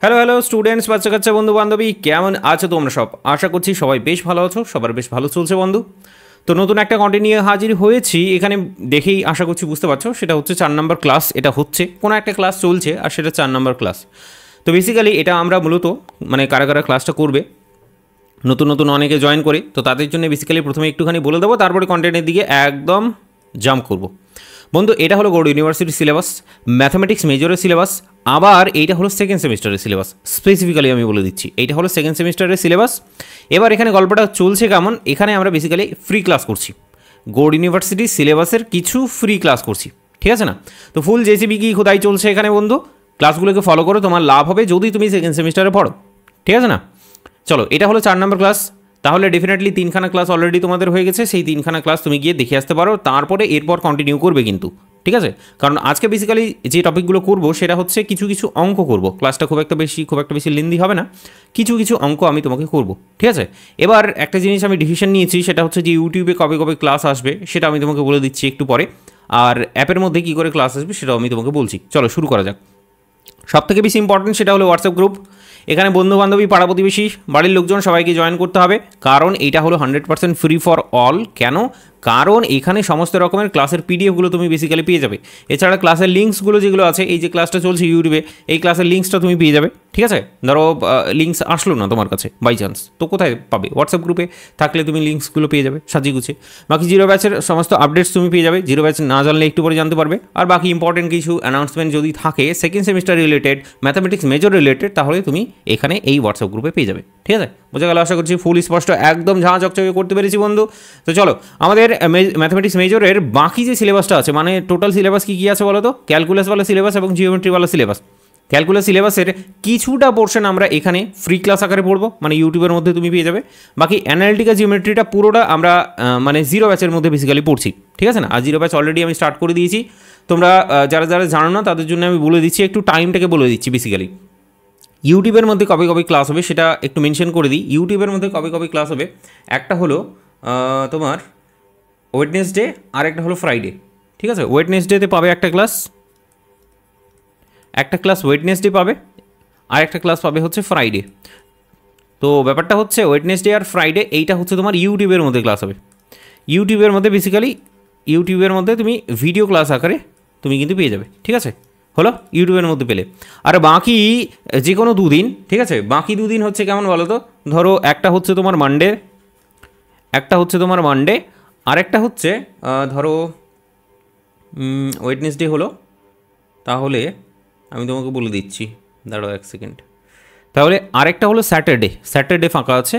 Hello hello students, বাচ্চা কাচ্চা, বন্ধু বান্ধবী, কেমন আছো তোমরা সব? আশা করছি সবাই বেশ ভালো আছো, সবার বেশ ভালো চলছে বন্ধু। তো নতুন একটা কন্টেন্ট নিয়ে হাজির হয়েছি এখানে। দেখেই আশা করছি বুঝতে পারছো, সেটা হচ্ছে 4 নম্বর ক্লাস। এটা হচ্ছে কোনো একটা ক্লাস চলছে আর সেটা 4 নম্বর ক্লাস। তো বেসিক্যালি এটা আমরা মূলত মানে কারা কারা ক্লাসটা করবে, নতুন নতুন অনেকে জয়েন করে, তো তাদের জন্য বেসিক্যালি প্রথমে একটুখানি বলে দেবো, তারপরে কন্টেন্টের দিকে একদম জাম্প করব। বন্ধু, এটা হলো গৌড় ইউনিভার্সিটির সিলেবাস, ম্যাথামেটিক্স মেজরের সিলেবাস। আবার এইটা হলো সেকেন্ড সেমিস্টারের সিলেবাস। স্পেসিফিক্যালি আমি বলে দিচ্ছি, এইটা হলো সেকেন্ড সেমিস্টারের সিলেবাস। এবার এখানে গল্পটা চলছে কেমন, এখানে আমরা বেসিক্যালি ফ্রি ক্লাস করছি, গৌড় ইউনিভার্সিটির সিলেবাসের কিছু ফ্রি ক্লাস করছি, ঠিক আছে না? তো ফুল জেসিবি কি খোদাই চলছে এখানে বন্ধু। ক্লাসগুলোকে ফলো করো, তোমার লাভ হবে যদি তুমি সেকেন্ড সেমিস্টারে পড়ো, ঠিক আছে না? চলো, এটা হলো 4 নম্বর ক্লাস। তাহলে ডেফিনেটলি 3খানা ক্লাস অলরেডি তোমাদের হয়ে গেছে, সেই 3খানা ক্লাস তুমি গিয়ে দেখে আসতে পারো, তারপরে এরপর কন্টিনিউ করবে কিন্তু, ঠিক আছে? কারণ আজকে বেসিক্যালি যে টপিকগুলো করবো সেটা হচ্ছে কিছু কিছু অঙ্ক করব। ক্লাসটা খুব একটা বেশি লেন্দি হবে না, কিছু কিছু অঙ্ক আমি তোমাকে করব, ঠিক আছে? এবার একটা জিনিস আমি ডিসিশন নিয়েছি, সেটা হচ্ছে যে ইউটিউবে কবে কবে ক্লাস আসবে সেটা আমি তোমাকে বলে দিচ্ছি একটু পরে, আর অ্যাপের মধ্যে কী করে ক্লাস আসবে সেটাও আমি তোমাকে বলছি। চলো শুরু করা যাক। সবথেকে বেশি ইম্পর্টেন্ট সেটা হলো হোয়াটসঅ্যাপ গ্রুপ। এখানে বন্ধু বান্ধবী, পাড়া প্রতিবেশী, বাড়ির লোকজন সবাইকে জয়েন করতে হবে, কারণ এইটা হলো 100% ফ্রি ফর অল। কেন? কারণ এখানে সমস্ত রকমের ক্লাসের পিডিএফগুলো তুমি বেসিক্যালি পেয়ে যাবে। এছাড়া ক্লাসের লিঙ্কসগুলো যেগুলো আছে, এই যে ক্লাসটা চলছে ইউটিউবে, এই ক্লাসের লিঙ্কসটা তুমি পেয়ে যাবে, ঠিক আছে? ধরো লিঙ্কস আসলো না তোমার কাছে বাই চান্স, তো কোথায় পাবে? হোয়াটসঅ্যাপ গ্রুপে থাকলে তুমি লিঙ্কসগুলো পেয়ে যাবে সাজিয়ে গুছিয়ে। বাকি জিরো ব্যাচের সমস্ত আপডেটস তুমি পেয়ে যাবে, জিরো ব্যাচ না জানলে একটু পরে জানতে পারবে। আর বাকি ইম্পর্টেন্ট কিছু অ্যানাউন্সমেন্ট যদি থাকে second semester related, mathematics major related, তাহলে তুমি এখানে এই হোয়াটসঅ্যাপ গ্রুপে পেয়ে যাবে, ঠিক আছে? বোঝা গেল? আশা করছি ফুল স্পষ্ট, একদম ঝাঁ চকচকে করতে পেরেছি বন্ধু। তো চলো, আমাদের ম্যাথামেটিক্স মেজরের বাকি যে সিলেবাসটা আছে, মানে টোটাল সিলেবাস কী কী আছে বলো তো? ক্যালকুলাসওয়ালা সিলেবাস এবং জিওমেট্রিওয়ালা সিলেবাস। ক্যালকুলাস সিলেবাসের কিছুটা পোর্শন আমরা এখানে ফ্রি ক্লাস আকারে পড়বো, মানে ইউটিউবের মধ্যে তুমি পেয়ে যাবে। বাকি অ্যানালিটিক্যাল জিওমেট্রিটা পুরোটা আমরা মানে জিরো ব্যাচের মধ্যে বেসিক্যালি পড়ছি, ঠিক আছে না? আর জিরো ব্যাচ অলরেডি আমি স্টার্ট করে দিয়েছি। তোমরা যারা যারা জানো না তাদের জন্য আমি বলে দিচ্ছি, একটু টাইমটাকে বলে দিচ্ছি। বেসিক্যালি ইউটিউবের মধ্যে কবে কবে ক্লাস হবে সেটা একটু মেনশন করে দিই। ইউটিউবের মধ্যে কবে কবে ক্লাস হবে, একটা হলো তোমার ওয়েডনেসডে, আর একটা হলো ফ্রাইডে, ঠিক আছে? ওয়েডনেসডেতে পাবে একটা ক্লাস ওয়েডনেসডে পাবে, আর একটা ক্লাস পাবে হচ্ছে ফ্রাইডে। তো ব্যাপারটা হচ্ছে ওয়েডনেসডে আর ফ্রাইডে এইটা হচ্ছে তোমার ইউটিউবের মধ্যে ক্লাস হবে। ইউটিউবের মধ্যে বেসিক্যালি ইউটিউবের মধ্যে তুমি ভিডিও ক্লাস আকারে তুমি কিন্তু পেয়ে যাবে, ঠিক আছে? হলো ইউটিউবের মধ্যে পেলে। আর বাকি যে কোনো দুদিন, ঠিক আছে? বাকি দুদিন হচ্ছে কেমন বলো তো? ধরো একটা হচ্ছে তোমার মানডে, আর একটা হচ্ছে ধরো ওয়েডনেসডে হলো, তাহলে আমি তোমাকে বলে দিচ্ছি, দাঁড়াও এক সেকেন্ড। তাহলে আরেকটা হলো স্যাটারডে ফাঁকা আছে,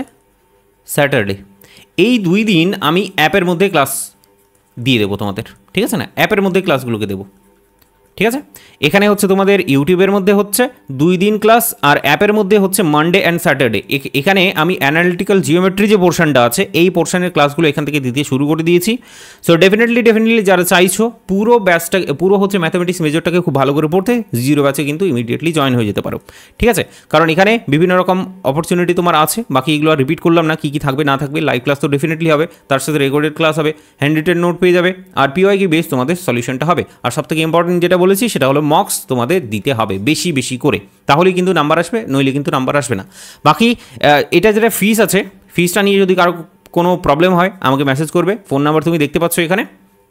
স্যাটারডে। এই 2 দিন আমি অ্যাপের মধ্যে ক্লাস দিয়ে দেবো তোমাদের, ঠিক আছে না? অ্যাপের মধ্যে ক্লাসগুলোকে দেবো, ঠিক আছে? এখানে হচ্ছে তোমাদের ইউটিউবের মধ্যে হচ্ছে 2 দিন ক্লাস, আর অ্যাপের মধ্যে হচ্ছে মানডে অ্যান্ড স্যাটারডে। এখানে আমি অ্যানালিটিক্যাল জিওমেট্রি যে পোর্শনটা আছে, এই পোর্শনের ক্লাসগুলো এখান থেকে দিতে শুরু করে দিয়েছি। সো ডেফিনেটলি যারা চাইছো পুরো ব্যাচটা, পুরো হচ্ছে ম্যাথামেটিক্স মেজরটাকে খুব ভালো করে পড়তে, জিরো ব্যাচে কিন্তু ইমিডিয়েটলি জয়েন হয়ে যেতে পারো, ঠিক আছে? কারণ এখানে বিভিন্ন রকম অপরচুনিটি তোমার আছে। বাকি এগুলো আর রিপিট করলাম না, কী কী থাকবে না থাকবে। লাইভ ক্লাস তো ডেফিনেটলি হবে, তার সাথে রেকর্ডেড ক্লাস হবে, হ্যান্ড রিটেন নোট পেয়ে যাবে, আর পিওয়াইকিউ বেস তোমাদের সলিউশনটা হবে। আর সবথেকে ইম্পর্টেন্ট যেটা বলেছি সেটা হলো মক্স তোমাদের দিতে হবে বেশি বেশি করে, তাহলেই কিন্তু নাম্বার আসবে, নইলে কিন্তু নাম্বার আসবে না। বাকি এটা যেটা ফিস আছে, ফিসটা নিয়ে যদি কারো কোনো প্রবলেম হয় আমাকে মেসেজ করবে, ফোন নাম্বার তুমি দেখতে পাচ্ছ এখানে,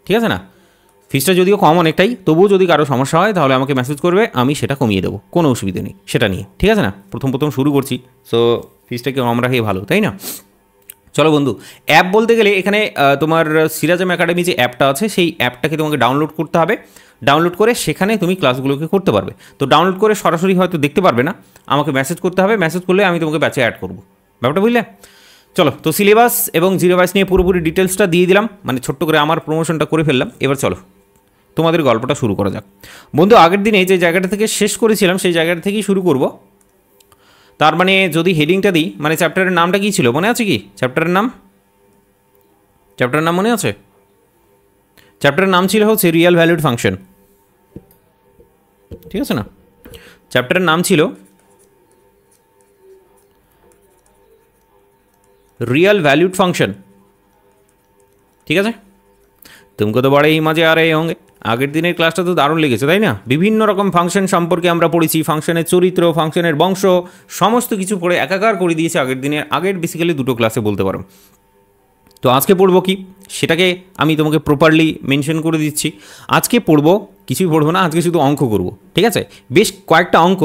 ঠিক আছে না? ফিসটা যদিও কম অনেকটাই, তবুও যদি কারো সমস্যা হয় তাহলে আমাকে মেসেজ করবে, আমি সেটা কমিয়ে দেবো, কোনো অসুবিধা নেই সেটা নিয়ে, ঠিক আছে না? প্রথম শুরু করছি, সো ফিসটাকে কম রাখাই ভালো, তাই না? চলো বন্ধু, অ্যাপ বলতে গেলে এখানে তোমার সিরাজম একাডেমি যে অ্যাপটা আছে, সেই অ্যাপটাকে তোমাকে ডাউনলোড করতে হবে। ডাউনলোড করে সেখানে তুমি ক্লাসগুলোকে করতে পারবে। তো ডাউনলোড করে সরাসরি হয়তো দেখতে পারবে না, আমাকে মেসেজ করতে হবে, মেসেজ করলে আমি তোমাকে ব্যাচে অ্যাড করবো। ব্যাপারটা বুঝলে? চলো, তো সিলেবাস এবং জিরো ব্যাচ নিয়ে পুরোপুরি ডিটেলসটা দিয়ে দিলাম, মানে ছোট্ট করে আমার প্রমোশনটা করে ফেললাম। এবার চলো তোমাদের গল্পটা শুরু করা যাক বন্ধু। আগের দিনে যে জায়গাটা থেকে শেষ করেছিলাম সেই জায়গাটা থেকেই শুরু করব। তার মানে যদি হেডিংটা দিই, মানে চ্যাপ্টারের নামটা কী ছিল মনে আছে কি? চ্যাপ্টারের নাম মনে আছে? চ্যাপ্টারের নাম ছিল হচ্ছে রিয়েল ভ্যালুড ফাংশন, ঠিক আছে না? চ্যাপ্টারের নাম ছিল रियल वैल्यूड फंक्शन, ठीक है? तुमको तो बड़े ही मजे आ रहे होंगे, আগের দিনের ক্লাসটা তো দারুণ লেগেছে, তাই না? বিভিন্ন রকম ফাংশন সম্পর্কে আমরা পড়েছি, ফাংশনের চরিত্র, ফাংশনের বংশ, সমস্ত কিছু পড়ে একাকার করে দিয়েছে আগের বেসিক্যালি দুটো ক্লাসে বলতে পারো। তো আজকে পড়বো কি সেটাকে আমি তোমাকে প্রপারলি মেনশন করে দিচ্ছি। আজকে পড়বো, কিছুই পড়বো না, আজকে শুধু অঙ্ক করব, ঠিক আছে? বেশ কয়েকটা অঙ্ক,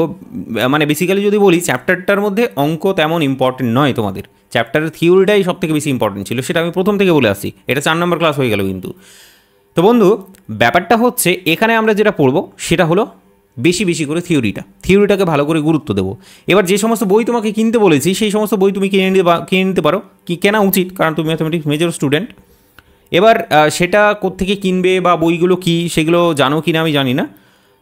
মানে বেসিক্যালি যদি বলি চ্যাপ্টারটার মধ্যে অঙ্ক তেমন ইম্পর্টেন্ট নয়, তোমাদের চ্যাপ্টারের থিওরিটাই সব থেকে বেশি ইম্পর্টেন্ট ছিল, সেটা আমি প্রথম থেকে বলে আসছি। এটা 4 নম্বর ক্লাস হয়ে গেল কিন্তু। তো বন্ধু, ব্যাপারটা হচ্ছে এখানে আমরা যেটা পড়বো সেটা হলো বেশি বেশি করে থিওরিটাকে ভালো করে গুরুত্ব দেবো। এবার যে সমস্ত বই তোমাকে কিনতে বলেছি সেই সমস্ত বই তুমি কিনে নিতে পারো, কি কেনা উচিত, কারণ তুমি ম্যাথমেটিক্স মেজর স্টুডেন্ট। এবার সেটা কোত্থেকে কিনবে বা বইগুলো কী সেগুলো জানো কি না আমি জানি না,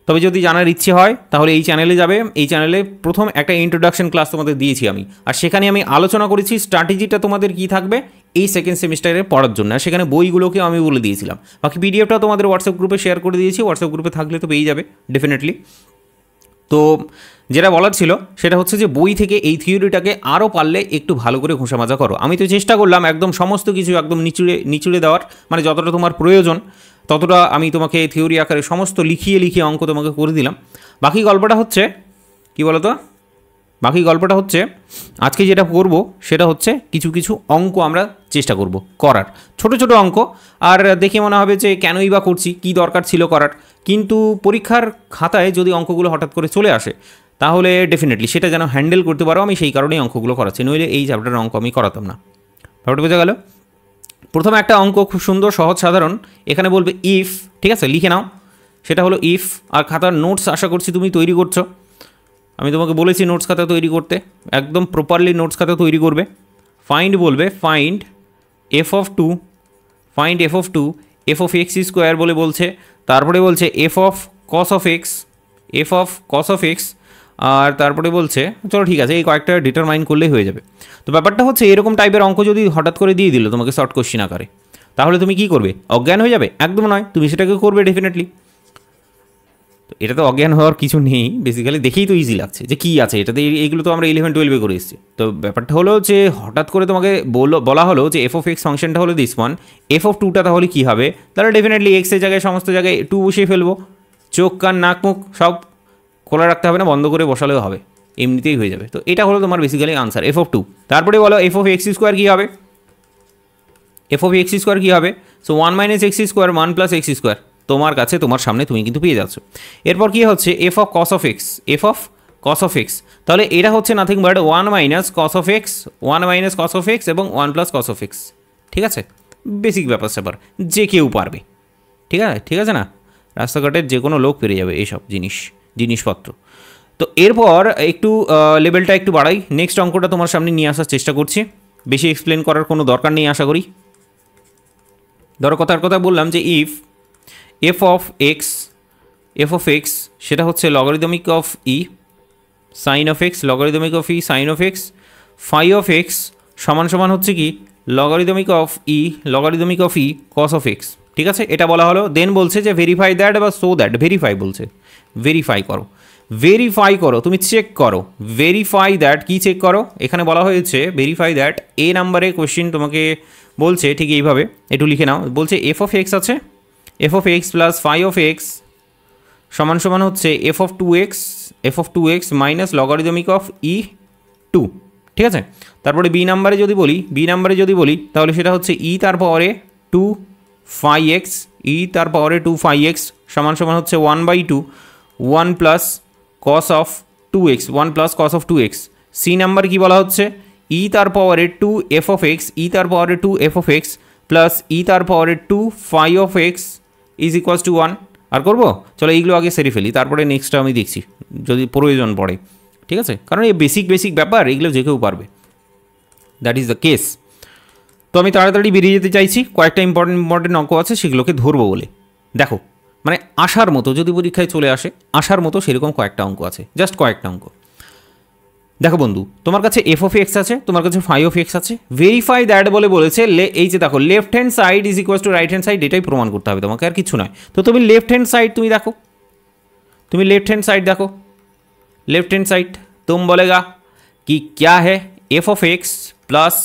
তবে যদি জানার ইচ্ছে হয় তাহলে এই চ্যানেলে যাবে। এই চ্যানেলে প্রথম একটা ইন্ট্রোডাকশন ক্লাস তোমাদের দিয়েছি আমি, আর সেখানে আমি আলোচনা করেছি স্ট্র্যাটেজিটা তোমাদের কী থাকবে এই সেকেন্ড সেমিস্টারে পড়ার জন্য, আর সেখানে বইগুলোকে আমি বলে দিয়েছিলাম। বাকি পিডিএফটা তোমাদের হোয়াটসঅ্যাপ গ্রুপে শেয়ার করে দিয়েছি, হোয়াটসঅ্যাপ গ্রুপে থাকলে তো পেয়ে যাবে ডেফিনেটলি। তো যেটা বলার ছিল সেটা হচ্ছে যে বই থেকে এই থিওরিটাকে আরও পারলে একটু ভালো করে ঘষা মাজা করো। আমি তো চেষ্টা করলাম একদম সমস্ত কিছু একদম নিচুড়ে দেওয়ার, মানে যতটা তোমার প্রয়োজন ততটা আমি তোমাকে থিওরি আকারে সমস্ত লিখিয়ে অঙ্ক তোমাকে করে দিলাম। বাকি গল্পটা হচ্ছে কি বলো তো, বাকি গল্পটা হচ্ছে আজকে যেটা করব সেটা হচ্ছে কিছু কিছু অঙ্ক আমরা চেষ্টা করব করার, ছোট ছোট অঙ্ক। আর দেখে মনে হবে যে কেনই বা করছি, কী দরকার ছিল করার, কিন্তু পরীক্ষার খাতায় যদি অঙ্কগুলো হঠাৎ করে চলে আসে তাহলে ডেফিনেটলি সেটা যেন হ্যান্ডেল করতে পারো, আমি সেই কারণেই অঙ্কগুলো করাচ্ছি, নইলে এই চ্যাপ্টারের অঙ্ক আমি করাতাম না। ব্যাপারটা বোঝা গেল? প্রথমে একটা অঙ্ক খুব সুন্দর সহজ সাধারণ, এখানে বলবে ইফ, ঠিক আছে, লিখে নাও। সেটা হলো ইফ, আর খাতার নোটস আশা করছি তুমি তৈরি করছো। আমি তোমাকে বলেছি নোটস খাতা তৈরি করতে, একদম প্রপারলি নোটস খাতা তৈরি করবে। ফাইন্ড বলবে, find f of two, find f of two, f of x square বলে বলছে, তারপরে বলছে f of cos of x, f of cos of x, আর তারপরে বলছে চলো ঠিক আছে এই কয়েকটা ডিটারমাইন করলেই হয়ে যাবে। তো ব্যাপারটা হচ্ছে এরকম টাইপের অঙ্ক যদি হঠাৎ করে দিয়ে দিল তোমাকে শর্ট কোশ্চিন আকারে, তাহলে তুমি কী করবে? অজ্ঞান হয়ে যাবে? একদম নয়, তুমি সেটাকে করবে ডেফিনেটলি। তো এটা তো অজ্ঞান হওয়ার কিছু নেই, বেসিক্যালি দেখেই তো ইজি লাগছে যে কী আছে এটাতে, এইগুলো তো আমরা 11-12 করে এসেছি। তো ব্যাপারটা হলো যে হঠাৎ করে তোমাকে বলা হলো যে এফ অফ এক্স ফাংশনটা হলো দিস ওয়ান, এফ অফ টুটা তাহলে কী হবে? তাহলে ডেফিনেটলি এক্সের জায়গায় সমস্ত জায়গায় টু বসিয়ে ফেলবো, চোখ কান নাক মুখ সব খোলা রাখতে হবে না, বন্ধ করে বসালেও হবে, এমনিতেই হয়ে যাবে। তো এটা হলো তোমার basically answer f of two. তারপরে বলো এফ অফ এক্স স্কোয়ার কী হবে? এফ অফ এক্স স্কোয়ার কী হবে? So 1 minus x square 1 plus x square তোমার কাছে, তোমার সামনে, তুমি কিন্তু পেয়ে যাচ্ছ। এরপর কী হচ্ছে f of cos of x, f of cos of x, তাহলে এটা হচ্ছে nothing but 1 minus cos of x, 1 minus cos of x এবং 1 প্লাস কস অফ এক্স, ঠিক আছে? বেসিক ব্যাপার স্যাপার যে কেউ পারবে, ঠিক আছে না? রাস্তাঘাটের যে কোনো লোক পেরে যাবে এইসব জিনিসপত্র। তো এরপর একটু লেভেলটা একটু বাড়াই, নেক্সট অঙ্কটা তোমার সামনে নিয়ে আসার চেষ্টা করছি, বেশি এক্সপ্লেন করার কোনো দরকার নেই আশা করি। ধরো কথার কথা বললাম যে ইফ এফ অফ এক্স সেটা হচ্ছে logarithmic of e sine of x, logarithmic of e sine of x, phi of x সমান সমান হচ্ছে কি logarithmic of e cos of x, ঠিক আছে? এটা বলা হলো। দেন বলছে যে ভেরিফাই দ্যাট বা সো দ্যাট, ভেরিফাই বলছে, ভেরিফাই করো, তুমি চেক করো, ভেরিফাই দ্যাট, কি চেক করো? এখানে বলা হয়েছে ভেরিফাই দ্যাট, এ নাম্বারে কোশ্চিন তোমাকে বলছে ঠিক এইভাবে, একটু লিখে নাও। বলছে এফ অফ এক্স আছে, f of x plus phi of x সমান সমান হচ্ছে f of two x minus logarithmic of e two, ঠিক আছে? তারপরে বি নাম্বারে যদি বলি তাহলে সেটা হচ্ছে ই তার পাওয়ারে 2 ফাই এক্স, ই তার পাওয়ারে 2 ফাই এক্স সমান সমান হচ্ছে 1/2 1 plus cos of 2x, 1 plus cos of 2x। C number কি বলা হচ্ছে ই তার পাওয়ারে 2 এফ অফ এক্স, ই তার পাওয়ারে 2 f of x plus e তার পাওয়ারে 2 phi of x is equals to 1। আর করবো? চলো এইগুলো আগে সেরে ফেলি, তারপরে নেক্সটটা আমি দেখছি যদি প্রয়োজন পড়ে, ঠিক আছে? কারণ এই বেসিক ব্যাপার এগুলো যে কেউ পারবে, দ্যাট ইজ দ্য কেস। তো আমি তাড়াতাড়ি বেরিয়ে যেতে চাইছি, কয়েকটা ইম্পর্টেন্ট অঙ্ক আছে সেগুলোকে ধরবো বলে। দেখো মানে আসার মতো, যদি পরীক্ষায় চলে আসে আসার মতো সেরকম কয়েকটা অঙ্ক আছে, জাস্ট কয়েকটা অঙ্ক। দেখো বন্ধু, তোমার কাছে এফ অফ এক্স আছে, তোমার কাছে ফাই অফ এক্স আছে, ভেরিফাই দ্যাট বলেছে এই যে দেখো left hand side is equal to right hand side, এটাই প্রমাণ করতে হবে তোমাকে, আর কিছু নয়। তো তুমি লেফট হ্যান্ড সাইড দেখো, লেফট हैंड साइड तुम बोलेगा कि क्या है f of x plus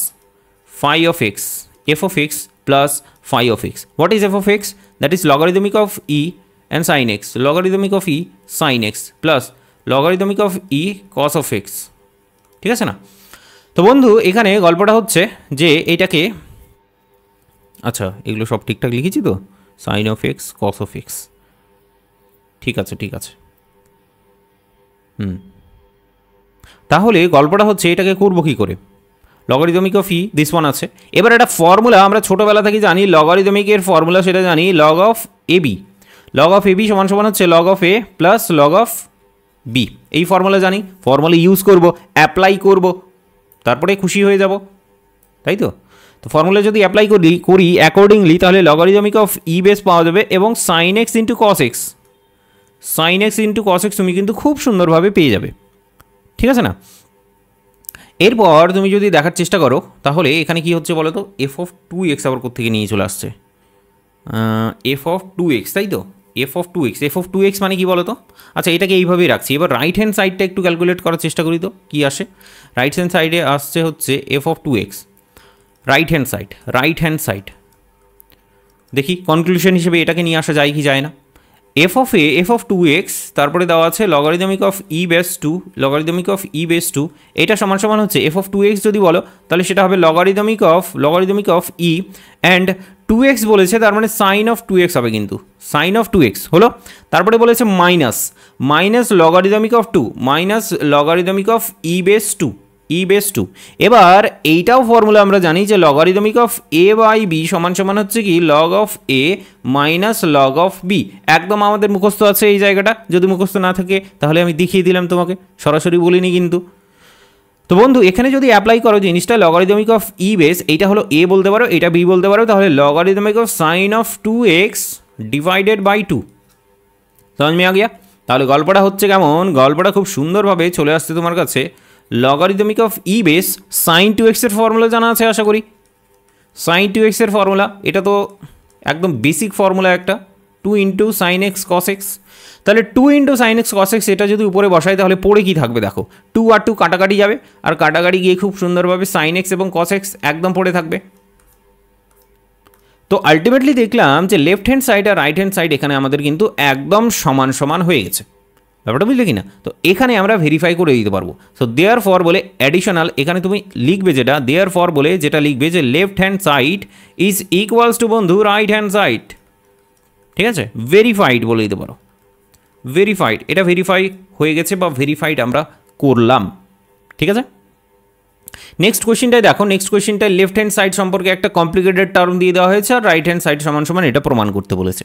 phi of x, f of x plus phi of x. What is f of x? That is logarithmic of e and sine x, logarithmic of e sine x plus logarithmic of e cos of x. ঠিক আছে না? তো বন্ধু এখানে গল্পটা হচ্ছে যে এইটাকে, আচ্ছা এগুলো সব ঠিকঠাক লিখেছি তো, sine of x cos of x, ঠিক আছে ঠিক আছে। তাহলে গল্পটা হচ্ছে এটাকে করবো কী করে, logarithmic of E this one আছে। এবার একটা ফর্মুলা আমরা ছোটোবেলা থেকে জানি, লগারিদমিকের ফর্মুলা সেটা জানি, log of a b, log of a b সমান সমান হচ্ছে log of a plus log of b. এই ফর্মুলা জানি, ফর্মুলা ইউজ করব, অ্যাপ্লাই করব, তারপরে খুশি হয়ে যাব, তাই তো? তো ফর্মুলা যদি অ্যাপ্লাই করি অ্যাকর্ডিংলি, তাহলে লগারিদমিক অফ ই বেস পাওয়া যাবে এবং sine x into cos x, sine x into cos x তুমি কিন্তু খুব সুন্দরভাবে পেয়ে যাবে। ঠিক আছে না? এরপর তুমি যদি দেখার চেষ্টা করো তাহলে এখানে কি হচ্ছে বলো তো, এফ অফ টু এক্স আবার কোত্থেকে নিয়ে চলে আসছে, এফ অফ টু এক্স, তাই তো? F of two x, f of two x মানে কি বলো তো? আচ্ছা এটাকে এইভাবেই রাখছি। এবার রাইট হ্যান্ড সাইডটা একটু ক্যালকুলেট করার চেষ্টা করি তো কী আসে। রাইট হ্যান্ড সাইডে আসছে হচ্ছে f of two x, right hand side, right hand side দেখি কনক্লুশন হিসেবে এটাকে নিয়ে আসা যায় কি যায় না। F of a, f of two x, তারপরে দেওয়া আছে logarithmic of e base two, logarithmic of e base two, এটা সমান সমান হচ্ছে এফ অফ টু এক্স যদি বলো তাহলে সেটা হবে logarithmic of e and two x বলেছে, তার মানে সাইন অফ টু এক্স হবে, কিন্তু সাইন অফ টু এক্স হলো। তারপরে বলেছে minus logarithmic of two, minus logarithmic of e base two, e base two. এবার এইটাও ফর্মুলা আমরা জানি যে logarithmic of a by b সমান সমান হচ্ছে কি log of a minus log of b. একদম আমাদের মুখস্থ আছে এই জায়গাটা, যদি মুখস্থ না থাকে তাহলে আমি দেখিয়ে দিলাম তোমাকে, সরাসরি বলিনি কিন্তু। তো বন্ধু এখানে যদি অ্যাপ্লাই করো জিনিসটা, লগারিদমিক অফ ই বেস, এইটা হলো এ বলতে পারো, এটা বি বলতে পারো, তাহলে logarithmic of sine of two x divided by two. समझ में आ गया? তাহলে গল্পটা হচ্ছে কেমন, গল্পটা খুব সুন্দরভাবে চলে আসছে তোমার কাছে। Logarithmic of e base sine two এক্সের ফর্মুলা জানা আছে আশা করি, সাইন টু এক্সের ফর্মুলা, এটা তো একদম বেসিক ফর্মুলা একটা, two into sign x cos x. তাহলে two into sign x cos x এটা যদি উপরে বসাই তাহলে পড়ে কী থাকবে দেখো, টু আর টু কাটাকাটি যাবে, আর কাটাকাটি গিয়ে খুব সুন্দরভাবে সাইন এক্স এবং কস এক্স একদম পড়ে থাকবে। তো আলটিমেটলি দেখলাম যে লেফট হ্যান্ড সাইড আর রাইট হ্যান্ড সাইড এখানে আমাদের কিন্তু একদম সমান সমান হয়ে গেছে, ব্যাপারটা বুঝলে কি না? তো এখানে আমরা ভেরিফাই করে দিতে পারবো। সো দেয়ার ফর বলে অ্যাডিশনাল, এখানে তুমি লিখবে যেটা, দেয়ার ফর বলে যেটা লিখবে যে left hand side is equals two বন্ধু রাইট হ্যান্ড সাইড, ঠিক আছে? ভেরিফাইড বলে দিতে পারো, ভেরিফাইড, এটা ভেরিফাই হয়ে গেছে বা ভেরিফাইড আমরা করলাম, ঠিক আছে? নেক্সট কোয়েশ্চেনটাই দেখো, নেক্সট কোয়েশ্চেনটায় লেফট হ্যান্ড সাইড সম্পর্কে একটা কমপ্লিকেটেড টার্ম দিয়ে দেওয়া হয়েছে আর রাইট হ্যান্ড সাইড সমান সমান এটা প্রমাণ করতে বলেছে।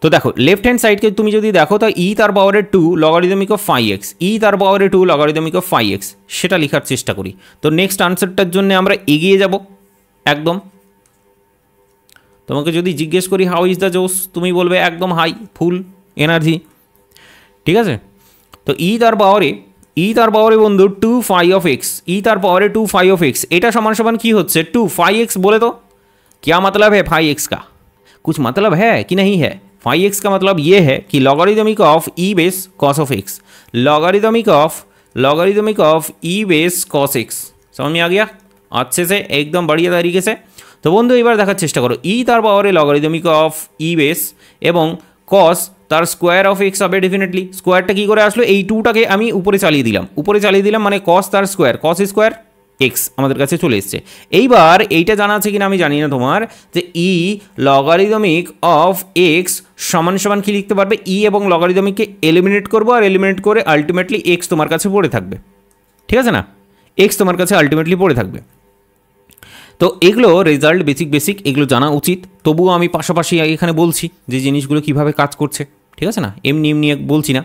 তো দেখো লেফট হ্যান্ড সাইডকে তুমি যদি দেখো তা ই তার পাওয়ারে two logarithmic of phi x, e তার পাওয়ারে two logarithmic of phi x, সেটা লেখার চেষ্টা করি। তো নেক্সট আনসারটার জন্য আমরা এগিয়ে যাব একদম। তোমাকে যদি জিজ্ঞেস করি হাউ ইজ দ্য জোস, তুমি বলবে একদম হাই, ফুল এনার্জি, ঠিক আছে? তো ই তার পাওয়ারে বন্ধু two phi of x, e তার পাওয়ারে টু ফাই অফ এক্স, এটা সমান সমান কী হচ্ছে टू फाई एक्स। बोले तो क्या मतलब है फाई एक्स का, कुछ मतलब है कि नहीं है? फाई एक्स का मतलब ये है कि logarithmic of E base cos of x, logarithmic of E base cos x. समझ में आ गया अच्छे से, एकदम बढ़िया तरीके से। तो बंधु এবার দেখার চেষ্টা করো, ই তার পাওয়ারে লগারিদমিক অফ ই বেস এবং কস তার স্কোয়ার অফ এক্স হবে ডেফিনেটলি। স্কোয়ারটা কী করে আসলো, এই টুটাকে আমি উপরে চালিয়ে দিলাম, মানে কস তার স্কোয়ার, কস স্কোয়ার এক্স আমাদের কাছে চলে এসছে। এইবার এইটা জানা আছে কিনা আমি জানি না তোমার, যে ই লগারিদমিক অফ এক্স সমান সমান কী লিখতে পারবে, ই এবং লগারিদমিককে এলিমিনেট করবো, আর এলিমিনেট করে আলটিমেটলি এক্স তোমার কাছে পড়ে থাকবে, ঠিক আছে না? এক্স তোমার কাছে আলটিমেটলি পড়ে থাকবে। তো এগুলো রেজাল্ট বেসিক এগুলো জানা উচিত, তবুও আমি পাশাপাশি এখানে বলছি যে জিনিসগুলো কীভাবে কাজ করছে, ঠিক আছে না? এমনি বলছি না।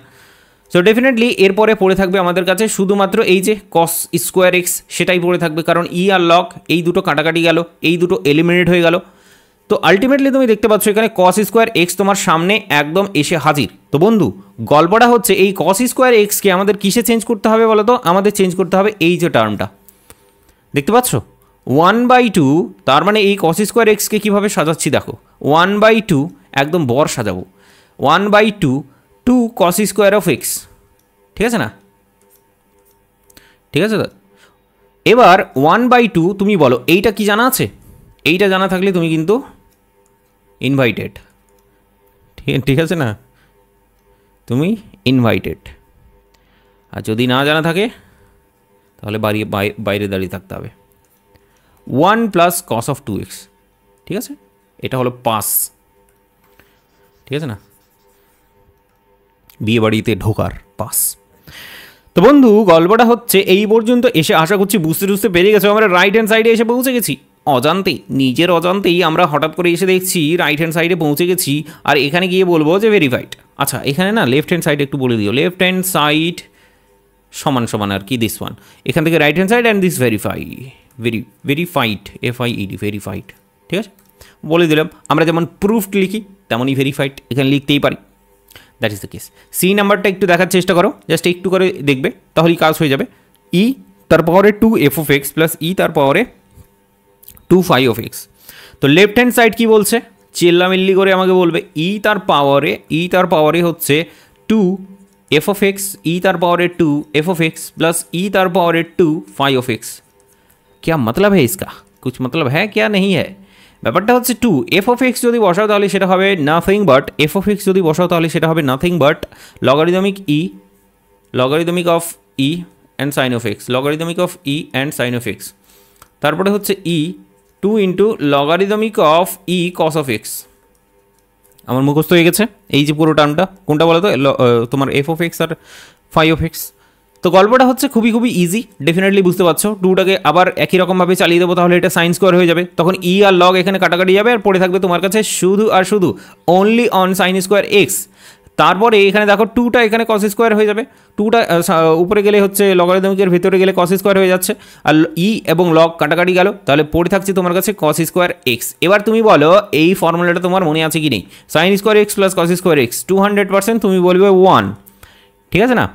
সো ডেফিনেটলি এরপরে পড়ে থাকবে আমাদের কাছে শুধুমাত্র এই যে কস স্কোয়ার এক্স, সেটাই পড়ে থাকবে, কারণ ই আর লগ এই দুটো কাটাকাটি গেল, এই দুটো এলিমিনেট হয়ে গেল। তো আলটিমেটলি তুমি দেখতে পাচ্ছ এখানে কস স্কোয়ার এক্স তোমার সামনে একদম এসে হাজির। তো বন্ধু গল্পটা হচ্ছে এই কস স্কোয়ার এক্সকে আমাদের কিসে চেঞ্জ করতে হবে বলো তো? আমাদের চেঞ্জ করতে হবে এই যে টার্মটা দেখতে পাচ্ছ 1/2, তার মানে এই কস স্কোয়ার এক্সকে কীভাবে সাজাচ্ছি দেখো, 1/2 একদম বর সাজাবো, 1/2 two cos square of x, ঠিক আছে না? ঠিক আছে দাদা, এবার 1/2 তুমি বলো এইটা কি জানা আছে? এইটা জানা থাকলে তুমি কিন্তু ইনভাইটেড, ঠিক আছে না, তুমি ইনভাইটেড। আর যদি না জানা থাকে তাহলে বাইরে দাঁড়িয়ে থাকতে হবে। 1 প্লাস কস অফ 2x, ঠিক আছে, এটা হলো পাস, ঠিক আছে না, বিয়ে বাড়িতে ঢোকার পাস। তো বন্ধু গল্পটা হচ্ছে এই পর্যন্ত এসে আশা করছি বুঝতে পেরে গেছো। আমরা রাইট হ্যান্ড সাইডে এসে পৌঁছে গেছি অজান্তেই, নিজের অজান্তেই আমরা হঠাৎ করে এসে দেখছি রাইট হ্যান্ড সাইডে পৌঁছে গেছি। আর এখানে গিয়ে বলবো যে ভেরিফাইড। আচ্ছা এখানে না লেফট হ্যান্ড সাইড একটু বলে দিও, লেফট হ্যান্ড সাইড সমান সমান আর কি দিস ওয়ান, এখান থেকে right hand side and this verified FIED verified, ঠিক আছে, বলে দিলাম। আমরা যেমন প্রুফড লিখি তেমনই ভেরিফাইড এখানে লিখতেই পারি। That is the case. C নাম্বারটা একটু দেখার চেষ্টা করো, জাস্ট একটু করে দেখবে, তাহলেই কাজ হয়ে যাবে। ই তার পাওয়ারে 2f of x plus e তার পাওয়ারে 2 phi of x। তো লেফট হ্যান্ড সাইড কী বলছে, চিল্লামিল্লি করে আমাকে বলবে ই তার পাওয়ারে হচ্ছে 2f of x, ই তার পাওয়ারে 2f of x प्लस ई तार पावर 2 phi of x। क्या मतलब है इसका, कुछ मतलब है क्या नहीं है? ব্যাপারটা হচ্ছে 2f of x যদি বসাও তাহলে সেটা হবে nothing but, f of x যদি বসাও তাহলে সেটা হবে nothing but logarithmic of e and sine of x, logarithmic of e and sine of x. তারপরে হচ্ছে e 2 into logarithmic of e cos of x. আমার মুখস্থ হয়ে গেছে এই যে পুরো টার্মটা, কোনটা বলো তো, তোমার এফ অফ এক্স আর ফাই অফ এক্স। তো গল্পটা হচ্ছে খুবই ইজি, ডেফিনেটলি বুঝতে পারছো। 2টাকে আবার একই রকমভাবে চালিয়ে দেবো, তাহলে এটা সাইন স্কোয়ার হয়ে যাবে, তখন ই আর লগ এখানে কাটাকাটি যাবে, আর পড়ে থাকবে তোমার কাছে শুধু আর শুধু only on sine square x. তারপরে এখানে দেখো 2টা এখানে কস স্কোয়ার হয়ে যাবে, 2টা উপরে গেলে হচ্ছে লগারিদমিকের ভেতরে গেলে কস স্কোয়ার হয়ে যাচ্ছে, আর ই এবং লগ কাটাকাটি গেল, তাহলে পড়ে থাকছে তোমার কাছে কস স্কোয়ার এক্স। এবার তুমি বলো এই ফর্মুলাটা তোমার মনে আছে কি নেই, sine square x plus cos square x 200%, তুমি বলবে 1, ঠিক আছে না।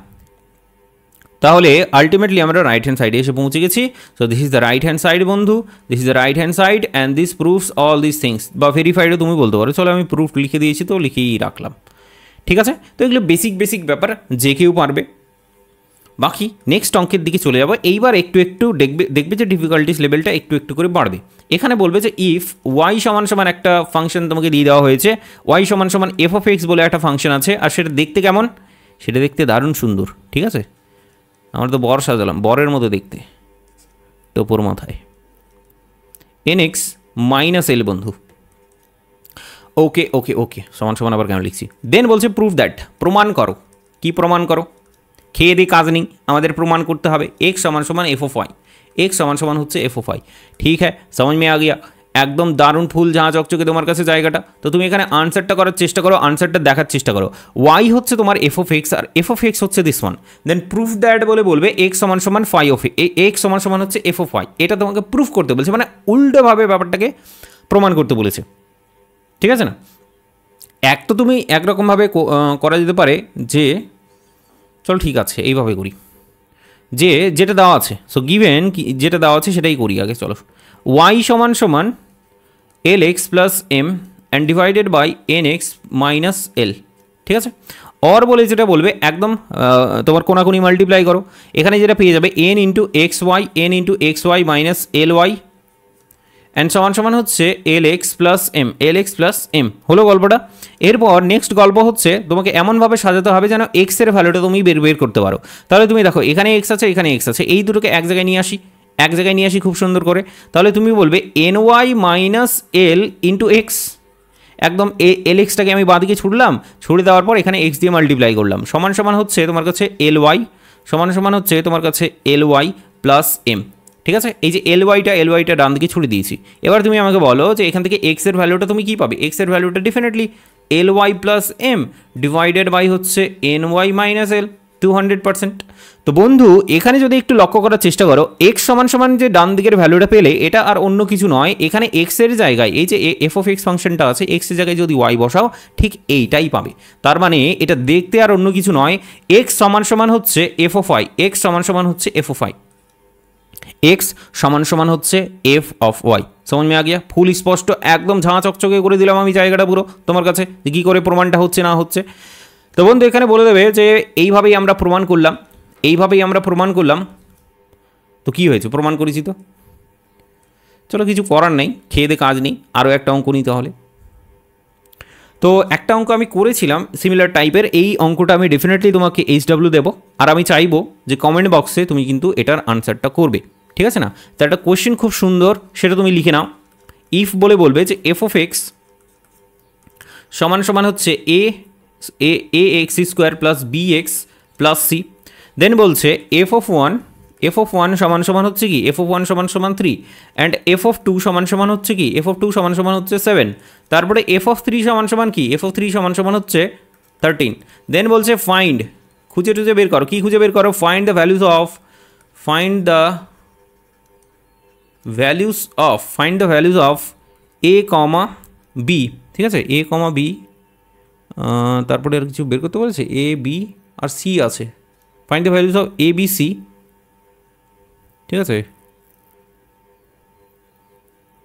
তাহলে আলটিমেটলি আমরা রাইট হ্যান্ড সাইডে এসে পৌঁছে গেছি। So this is the right hand side বন্ধু, this is the right hand side and this proofs all this things, বা ভেরিফাইডও তুমি বলতে পারো। চলো আমি প্রুফ লিখে দিয়েছি তো লিখেই রাখলাম, ঠিক আছে। তো এগুলো বেসিক ব্যাপার, যে কেউ পারবে। বাকি নেক্সট অঙ্কের দিকে চলে যাবো। এইবার একটু দেখবে যে ডিফিকাল্টিস লেভেলটা একটু করে বাড়বে। এখানে বলবে যে ইফ ওয়াই সমান একটা ফাংশন তোমাকে দিয়ে দেওয়া হয়েছে, ওয়াই সমান এফ অফ এক্স বলে একটা ফাংশন আছে, আর সেটা দেখতে কেমন, সেটা দেখতে দারুণ সুন্দর, ঠিক আছে। আমরা তো বর সাজালাম, বরের মতো দেখতে, টোপর মাথায়, nx মাইনাস এল বন্ধু। ওকে সমান আবার কেন লিখছি। দেন বলছে প্রুফ দ্যাট, প্রমাণ করো। কি প্রমাণ করো, খেয়ে দিয়ে কাজ নেই, আমাদের প্রমাণ করতে হবে এক্স সমান এফ অফ ওয়াই, এক্স সমান হচ্ছে এফ অফ ওয়াই। ঠিক হ্যাঁ, समझ में आ गया, একদম দারুণ ফুল ঝাঁ চকচকে তোমার কাছে জায়গাটা। তো তুমি এখানে আনসারটা করার চেষ্টা করো, আনসারটা দেখার চেষ্টা করো। ওয়াই হচ্ছে তোমার এফ অফ এক্স, আর এফ অফ এক্স হচ্ছে this one. Then proof that বলবে এক্স সমান ফাই অফ এক্স সমান হচ্ছে এফ অফ ওয়াই। এটা তোমাকে প্রুফ করতে বলছে, মানে উল্টোভাবে ব্যাপারটাকে প্রমাণ করতে বলেছে, ঠিক আছে না। এক তো তুমি একরকমভাবে করা যেতে পারে যে, চলো ঠিক আছে এইভাবে করি, যে যেটা দেওয়া আছে, সো গিভেন যেটা দেওয়া আছে সেটাই করি আগে। চলো, ওয়াই সমান l x plus m and divided by n x minus l, ঠিক আছে। অর বলে যেটা বলবে একদম তোমার কোনাকুনি মাল্টিপ্লাই করো, এখানে যেটা পেয়ে যাবে n into x y minus l y and সমান হচ্ছে এল এক্স প্লাস এম, হলো গল্পটা। এরপর নেক্সট গল্প হচ্ছে তোমাকে এমনভাবে সাজাতে হবে যেন এক্সের ভ্যালুটা তুমি বের করতে পারো। তাহলে তুমি দেখো এখানে এক্স আছে, এখানে এক্স আছে, এই দুটোকে এক জায়গায় নিয়ে আসি খুব সুন্দর করে। তাহলে তুমি বলবে এন ওয়াই মাইনাস এল ইন্টু এক্স, একদম এল এক্সটাকে আমি বাঁদিকে ছুড়ে দেওয়ার পর এখানে এক্স দিয়ে মাল্টিপ্লাই করলাম, সমান হচ্ছে তোমার কাছে এল ওয়াই, সমান হচ্ছে তোমার কাছে এল ওয়াই প্লাস এম, ঠিক আছে। এই যে এল ওয়াইটা ডান দিকে ছুড়ে দিয়েছি। এবার তুমি আমাকে বলো যে এখান থেকে এক্সের ভ্যালুটা তুমি কী পাবে, এক্সের ভ্যালুটা definitely l y plus m divided by হচ্ছে এন ওয়াই মাইনাস এল 200%। তো বন্ধু এখানে যদি একটু লক্ষ্য করার চেষ্টা করো, এক্স সমান যে ডান দিকের ভ্যালুটা পেলে এটা আর অন্য কিছু নয়, এখানে এক্সের জায়গায় এই যে এফ অফ এক্স ফাংশনটা আছে, এক্সের জায়গায় যদি ওয়াই বসাও ঠিক এইটাই পাবে। তার মানে এটা দেখতে আর অন্য কিছু নয়, এক্স সমান হচ্ছে এফ অফ ওয়াই, এক্স সমান হচ্ছে এফ অফ ওয়াই, এক্স সমান হচ্ছে এফ অফ ওয়াই। समझ में आ गया, ফুল স্পষ্ট একদম ঝাঁ চকচকে করে দিলাম আমি জায়গাটা পুরো তোমার কাছে, যে কী করে প্রমাণটা হচ্ছে না হচ্ছে। তো বন্ধু এখানে বলে দেবে যে এইভাবেই আমরা প্রমাণ করলাম, তো কী হয়েছে, প্রমাণ করেছি তো, চলো কিছু করার নেই, খেয়ে দে কাজ নেই, আরও একটা অঙ্ক নিতে হলে। তো একটা অঙ্ক আমি করেছিলাম সিমিলার টাইপের, এই অঙ্কটা আমি ডেফিনেটলি তোমাকে HW দেবো, আর আমি চাইবো যে কমেন্ট বক্সে তুমি কিন্তু এটার আনসারটা করবে, ঠিক আছে না? তো একটা কোয়েশ্চেন খুব সুন্দর, সেটা তুমি লিখে নাও। ইফ বলে বলবে যে এফ অফ এক্স সমান সমান হচ্ছে a x square plus b x plus c, then বলছে এফ অফ ওয়ান সমান সমান হচ্ছে কি, এফ অফ ওয়ান সমান সমান 3, অ্যান্ড এফ অফ টু সমান সমান হচ্ছে কি, এফ অফ টু সমান সমান হচ্ছে 7, তারপরে এফ অফ 3 সমান সমান কি, এফ অফ 3 সমান সমান হচ্ছে 13, দেন বলছে ফাইন্ড, খুঁজে টুজে বের করো, কি খুঁজে বের করো, find the values of a comma b, ঠিক আছে, এ কমা বি, তারপরে আর কিছু বের করতে বলেছে, এ বি আর সি আছে, find the values of a b c, ঠিক আছে,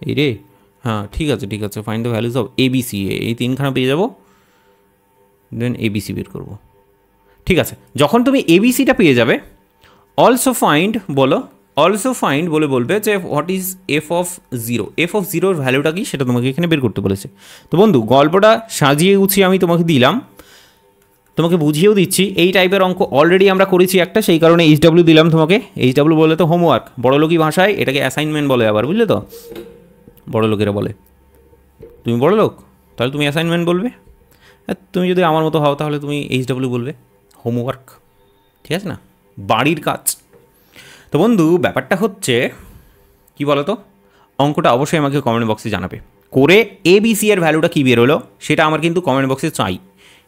এই রে, হ্যাঁ ঠিক আছে find the values of a b c, এই তিনখানা পেয়ে যাবো, দেন এ বি সি বের করবো, ঠিক আছে। যখন তুমি এ বি সিটা পেয়ে যাবে, অলসো ফাইন্ড বলে বলবে যে হোয়াট ইজ এফ অফ জিরোর ভ্যালুটা কি সেটা তোমাকে এখানে বের করতে বলেছে। তো বন্ধু গল্পটা সাজিয়ে গুছিয়ে আমি তোমাকে দিলাম, তোমাকে বুঝিয়েও দিচ্ছি, এই টাইপের অঙ্ক অলরেডি আমরা করেছি একটা, সেই কারণে HW দিলাম তোমাকে। HW বলে তো হোমওয়ার্ক, বড়লোকি ভাষায় এটাকে অ্যাসাইনমেন্ট বলে আবার, বুঝলে তো, বড় লোকেরা বলে। তুমি বড় লোক, তাহলে তুমি অ্যাসাইনমেন্ট বলবে, তুমি যদি আমার মতো হও তাহলে তুমি HW বলবে, হোমওয়ার্ক, ঠিক আছে না, বাড়ির কাজ। তো বন্ধু ব্যাপারটা হচ্ছে কি বলো তো, অঙ্কটা অবশ্যই আমাকে কমেন্ট বক্সে জানাবে, করে ABC এর ভ্যালুটা কী বেরোলো সেটা আমার কিন্তু কমেন্ট বক্সে চাই,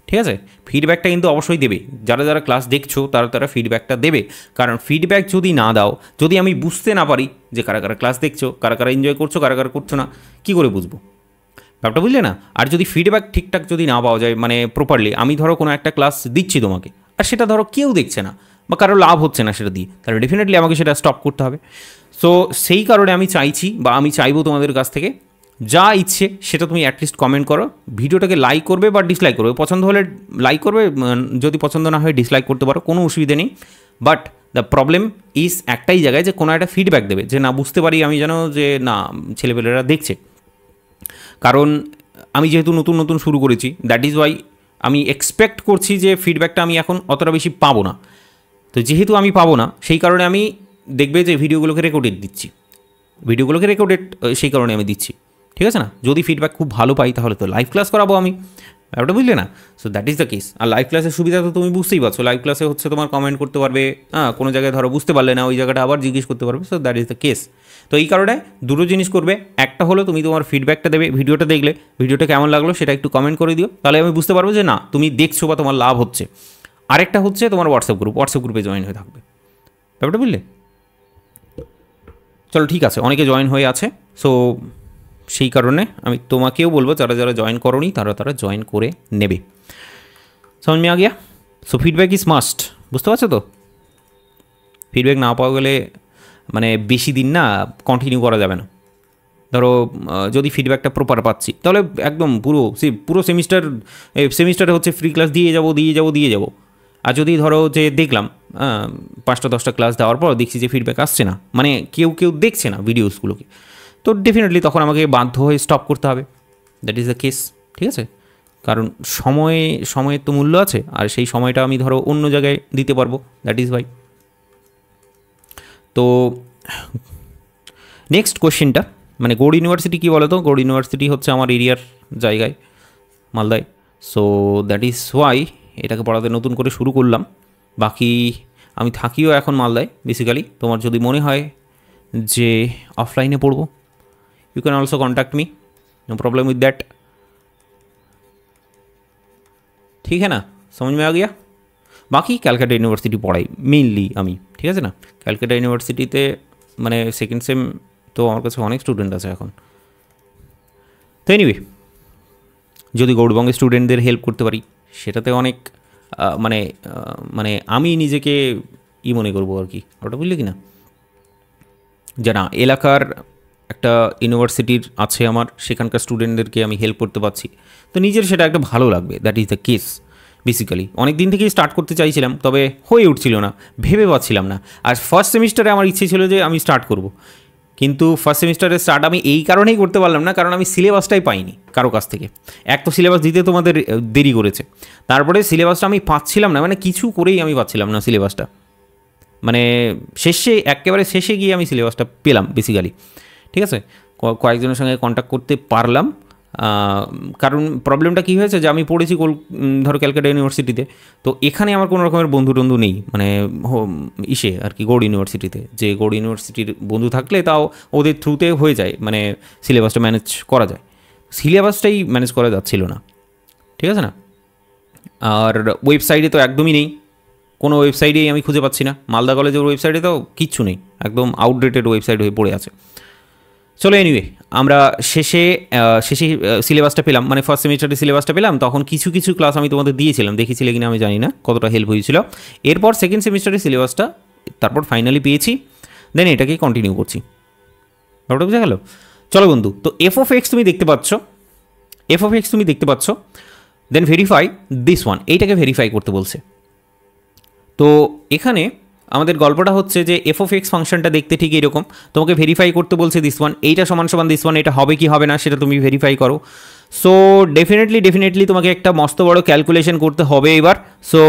ঠিক আছে। ফিডব্যাকটা কিন্তু অবশ্যই দেবে, যারা ক্লাস দেখছো তারা ফিডব্যাকটা দেবে, কারণ ফিডব্যাক যদি না দাও, যদি আমি বুঝতে না পারি যে কারা ক্লাস দেখছো, কারা এনজয় করছো, কারা করছো না, কী করে বুঝবো ব্যাপারটা, বুঝলে না? আর যদি ফিডব্যাক ঠিকঠাক যদি না পাওয়া যায়, মানে প্রপারলি, আমি ধরো কোনো একটা ক্লাস দিচ্ছি তোমাকে, আর সেটা ধরো কেউ দেখছে না বা কারো লাভ হচ্ছে না সেটা দিয়ে, তাহলে ডেফিনেটলি আমাকে সেটা স্টপ করতে হবে। সো সেই কারণে আমি চাইবো তোমাদের কাছ থেকে যা ইচ্ছে সেটা তুমি অ্যাটলিস্ট কমেন্ট করো, ভিডিওটাকে লাইক করবে বা ডিসলাইক করবে, পছন্দ হলে লাইক করবে, যদি পছন্দ না হয় ডিসলাইক করতে পারো, কোনো অসুবিধে নেই। বাট দ্য প্রবলেম ইজ একটাই জায়গায়, যে কোনো একটা ফিডব্যাক দেবে, যে না বুঝতে পারি আমি যেন, যে না ছেলেপেলেরা দেখছে, কারণ আমি যেহেতু নতুন শুরু করেছি, দ্যাট ইজ ওয়াই আমি এক্সপেক্ট করছি যে ফিডব্যাকটা আমি এখন অতটা বেশি পাবো না। তো যেহেতু আমি পাবো না, সেই কারণে আমি দেখবে যে ভিডিওগুলোকে রেকর্ডেড দিচ্ছি, সেই কারণে আমি দিচ্ছি, ঠিক আছে না। যদি ফিডব্যাক খুব ভালো পাই তাহলে তো লাইভ ক্লাস করাবো আমি, ব্যাপারটা বুঝলে না। So that is the case. আর লাইভ ক্লাসের সুবিধা তো তুমি বুঝতেই পারছো, লাইভ ক্লাসে হচ্ছে তোমার কমেন্ট করতে পারবে, কোনো জায়গায় ধরো বুঝতে পারলে না, ওই জায়গাটা আবার জিজ্ঞেস করতে পারবে। So that is the case. তো এই কারণে দুটো জিনিস করবে, একটা হলো তুমি তোমার ফিডব্যাকটা দেবে, ভিডিওটা দেখলে ভিডিওটা কেমন লাগলো সেটা একটু কমেন্ট করে দিও, তাহলে আমি বুঝতে পারবো যে না তুমি দেখছো বা তোমার লাভ হচ্ছে। আরেকটা হচ্ছে তোমার হোয়াটসঅ্যাপ গ্রুপে জয়েন হয়ে থাকবে, ব্যাপারটা বুঝলে। চলো ঠিক আছে, অনেকে জয়েন হয়ে আছে, সো সেই কারণে আমি তোমাকেও বলবো যারা জয়েন করোনি তারা জয়েন করে নেবে। समझ में आ गया? सो ফিডব্যাক ইজ মাস্ট, বুঝতে পারছো তো? ফিডব্যাক না পাওয়া গেলে মানে বেশি দিন না কন্টিনিউ করা যাবে না। ধরো যদি ফিডব্যাকটা প্রপার পাচ্ছি তাহলে একদম পুরো সেমিস্টারে হচ্ছে ফ্রি ক্লাস দিয়ে যাবো। আর যদি ধরো যে দেখলাম 5-10টা ক্লাস দেওয়ার পর দেখছি যে ফিডব্যাক আসছে না, মানে কেউ দেখছে না ভিডিওসগুলোকে, তো ডেফিনেটলি তখন আমাকে বাধ্য হয়ে স্টপ করতে হবে। দ্যাট ইজ দ্য কেস, ঠিক আছে। কারণ সময়ের তো মূল্য আছে, আর সেই সময়টা আমি ধরো অন্য জায়গায় দিতে পারবো, দ্যাট ইজ ওয়াই। তো নেক্সট কোশ্চেনটা, মানে গৌড় ইউনিভার্সিটি কী বলো তো, গৌড় ইউনিভার্সিটি হচ্ছে আমার এরিয়ার জায়গায়, মালদায়। সো দ্যাট ইজ ওয়াই এটাকে পড়াতে নতুন করে শুরু করলাম। বাকি আমি থাকিও এখন মালদায় বেসিক্যালি। তোমার যদি মনে হয় যে অফলাইনে পড়বো, you can also contact me, no problem with that, ঠিক है না? समझ में आ गया? বাকি ক্যালকাটা ইউনিভার্সিটি পড়াই মেইনলি আমি, ঠিক আছে না। ক্যালকাটা ইউনিভার্সিটিতে মানে সেকেন্ড সেম, তো আমার কাছে অনেক স্টুডেন্ট আছে এখন। তো এনিওয়ে, যদি গৌড়বঙ্গের স্টুডেন্টদের হেল্প করতে পারি সেটাতে অনেক মানে আমি নিজেকে মনে করবো আর কি, ওটা বুঝলে কি না, যে না এলাকার একটা ইউনিভার্সিটির আছে আমার, সেখানকার স্টুডেন্টদেরকে আমি হেল্প করতে পারছি, তো নিজের সেটা একটা ভালো লাগবে। That is the case basically. অনেক দিন থেকেই স্টার্ট করতে চাইছিলাম, তবে হয়ে উঠছিল না, ভেবে পাচ্ছিলাম না। আর ফার্স্ট সেমিস্টারে আমার ইচ্ছে ছিল যে আমি স্টার্ট করব, কিন্তু ফার্স্ট সেমিস্টারের স্টার্ট আমি এই কারণেই করতে পারলাম না, কারণ আমি সিলেবাসটাই পাইনি কারো কাছ থেকে। এক তো সিলেবাস দিতে তোমাদের দেরি করেছে, তারপরে সিলেবাসটা আমি পাচ্ছিলাম না, মানে কিছু করেই আমি পাচ্ছিলাম না সিলেবাসটা, মানে শেষে একেবারে শেষে গিয়ে আমি সিলেবাসটা পেলাম বেসিক্যালি। ঠিক আছে, কয়েকজনের সঙ্গে কন্ট্যাক্ট করতে পারলাম, কারণ প্রবলেমটা কী হয়েছে যে আমি পড়েছি ধরো ক্যালকাটা ইউনিভার্সিটিতে, তো এখানে আমার কোনো রকমের বন্ধু টন্ধু নেই, মানে ইসে আর কি গৌড় ইউনিভার্সিটিতে, যে গৌড় ইউনিভার্সিটির বন্ধু থাকলে তাও ওদের থ্রুতে হয়ে যায়, মানে সিলেবাসটা ম্যানেজ করা যায়, সিলেবাসটাই ম্যানেজ করা যাচ্ছিল না। ঠিক আছে না, আর ওয়েবসাইটে তো একদমই নেই, কোনো ওয়েবসাইটেই আমি খুঁজে পাচ্ছি না, মালদা কলেজের ওয়েবসাইটে তো কিচ্ছু নেই, একদম আউটডেটেড ওয়েবসাইট হয়ে পড়ে আছে। চলো এনিওয়ে, আমরা শেষে সিলেবাসটা পেলাম, মানে ফার্স্ট সেমিস্টারের সিলেবাসটা পেলাম, তখন কিছু কিছু ক্লাস আমি তোমাদের দিয়েছিলাম, দেখেছিলে কিনা আমি জানি না, কতটা হেল্প হয়েছিল। এরপর সেকেন্ড সেমিস্টারের সিলেবাসটা তারপর ফাইনালি পেয়েছি, দেন এটাকে কন্টিনিউ করছি। ব্যাপারটা বুঝা গেল? চলো বন্ধু, তো এফ অফ এক্স তুমি দেখতে পাচ্ছ, দেন ভেরিফাই দিস ওয়ান, এইটাকে ভেরিফাই করতে বলছে। তো এখানে আমাদের গল্পটা হচ্ছে যে এফ অফ এক্স ফাংশনটা দেখতে ঠিক এরকম, তোমাকে ভেরিফাই করতে বলছে দিস ওয়ান, এইটা সমান সমান দিস ওয়ান, এটা হবে কি হবে না সেটা তুমি ভেরিফাই করো। সো ডেফিনেটলি তোমাকে একটা মস্ত বড় ক্যালকুলেশন করতে হবে এবার। সো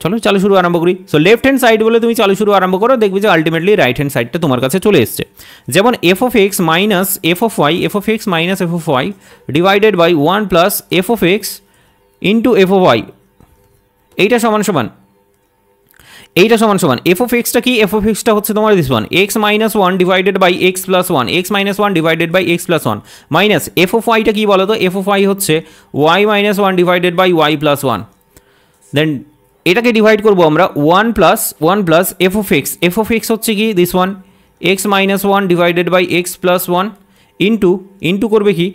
চলো চালু শুরু আরম্ভ করি। সো লেফট হ্যান্ড সাইড বলে তুমি চালু শুরু আরম্ভ করো, দেখবে যে আলটিমেটলি রাইট হ্যান্ড সাইডটা তোমার কাছে চলে এসছে। যেমন f of x minus f of y divided by 1 plus f of x into f of y, এইটা সমান সমান এফ অফ এক্সটা কি, এফ অফ এক্সটা হচ্ছে তোমার this one, x minus one divided by x plus one, x minus one divided by x plus one, minus f of ওয়াইটা কী বলো তো, এফ অফ ওয়াই হচ্ছে y minus one divided by y plus one, দেন এটাকে divide করবো আমরা 1 plus f of x হচ্ছে কি this one, x minus one divided by x plus one, into করবে কি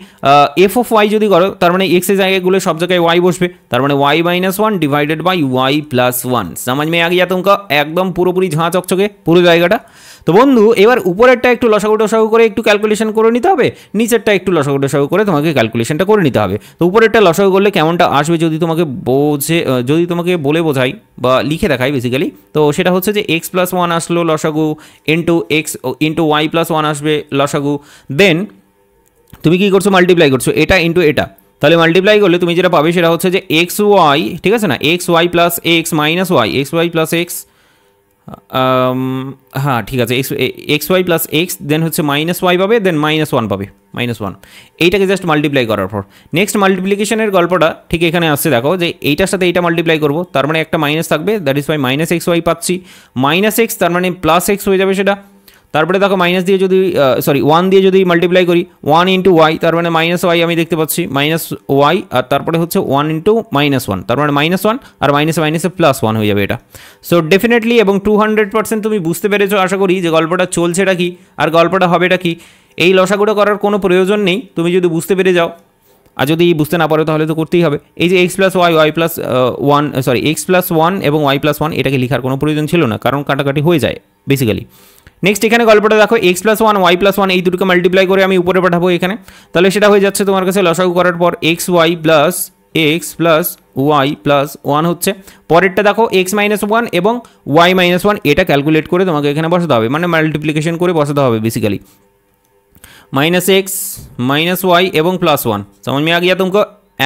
এফ অফ ওয়াই যদি করো, তার মানে এক্সের জায়গাগুলো সব জায়গায় ওয়াই বসবে, তার মানে y minus one divided by y plus one. সমাজ মে আগে তুমকা একদম পুরোপুরি ঝাঁ চকচকে পুরো জায়গাটা। তো বন্ধু এবার উপরেরটা একটু লসাগু টসাগু করে একটু ক্যালকুলেশন করে নিতে হবে, নিচেরটা একটু লসাগু টসাগু করে তোমাকে ক্যালকুলেশনটা করে নিতে হবে। তো উপরেরটা লসাগু করলে কেমনটা আসবে যদি তোমাকে বলে বোঝাই বা লিখে দেখাই বেসিক্যালি, তো সেটা হচ্ছে যে এক্স প্লাস ওয়ান আসলো লসাগু ইন্টু ওয়াই প্লাস ওয়ান আসবে লসাগু, দেন তুমি কী করছো মাল্টিপ্লাই করছো এটা ইন্টু এটা, তাহলে মাল্টিপ্লাই করলে তুমি যেটা পাবে সেটা হচ্ছে যে এক্স ওয়াই, ঠিক আছে না, x y plus x minus y, x y plus x, হ্যাঁ ঠিক আছে, x y plus x, then হচ্ছে মাইনাস ওয়াই পাবে, দেন মাইনাস ওয়ান পাবে, -1, এইটাকে জাস্ট মাল্টিপ্লাই করার পর নেক্সট মাল্টিপ্লিকেশনের গল্পটা ঠিক এখানে আসছে, দেখো যে এইটার সাথে এইটা মাল্টিপ্লাই করবো, তার মানে একটা মাইনাস থাকবে, that is y minus x y পাচ্ছি, মাইনাস এক্স তার মানে প্লাস এক্স হয়ে যাবে সেটা, তারপরে দেখো মাইনাস দিয়ে যদি 1 দিয়ে যদি মাল্টিপ্লাই করি 1 ইন্টু ওয়াই, তার মানে মাইনাস ওয়াই আমি দেখতে পাচ্ছি, মাইনাস ওয়াই, আর তারপরে হচ্ছে 1 ইন্টু -1, তার মানে -1, আর মাইনাসে +1 হয়ে যাবে এটা। সো ডেফিনেটলি এবং 200% তুমি বুঝতে পেরেছো আশা করি যে গল্পটা চলছেটা কি আর গল্পটা হবেটা কি। এই লসাগুটা করার কোনো প্রয়োজন নেই, তুমি যদি বুঝতে পেরে যাও, আর যদি বুঝতে না পারো তাহলে তো করতেই হবে। এই যে এক্স প্লাস ওয়ান এবং y+1 এটাকে লেখার কোনো প্রয়োজন ছিল না, কারণ কাটাকাটি হয়ে যায় বেসিক্যালি। নেক্সট এখানে গল্পটা দেখো, x+1 y+1 এই দুটোকে মাল্টিপ্লাই করে আমি উপরে পাঠাবো এখানে, তাহলে সেটা হয়ে যাচ্ছে তোমার কাছে লসাগু করার পর x+y+1 হচ্ছে। পরেরটা দেখো x-1 এবং y-1, এটা ক্যালকুলেট করে তোমাকে এখানে বসাতে হবে, মানে মাল্টিপ্লিকেশন করে বসাতে হবে বেসিক্যালি। -x -y এবং +1 समझ में आ गया तुमको,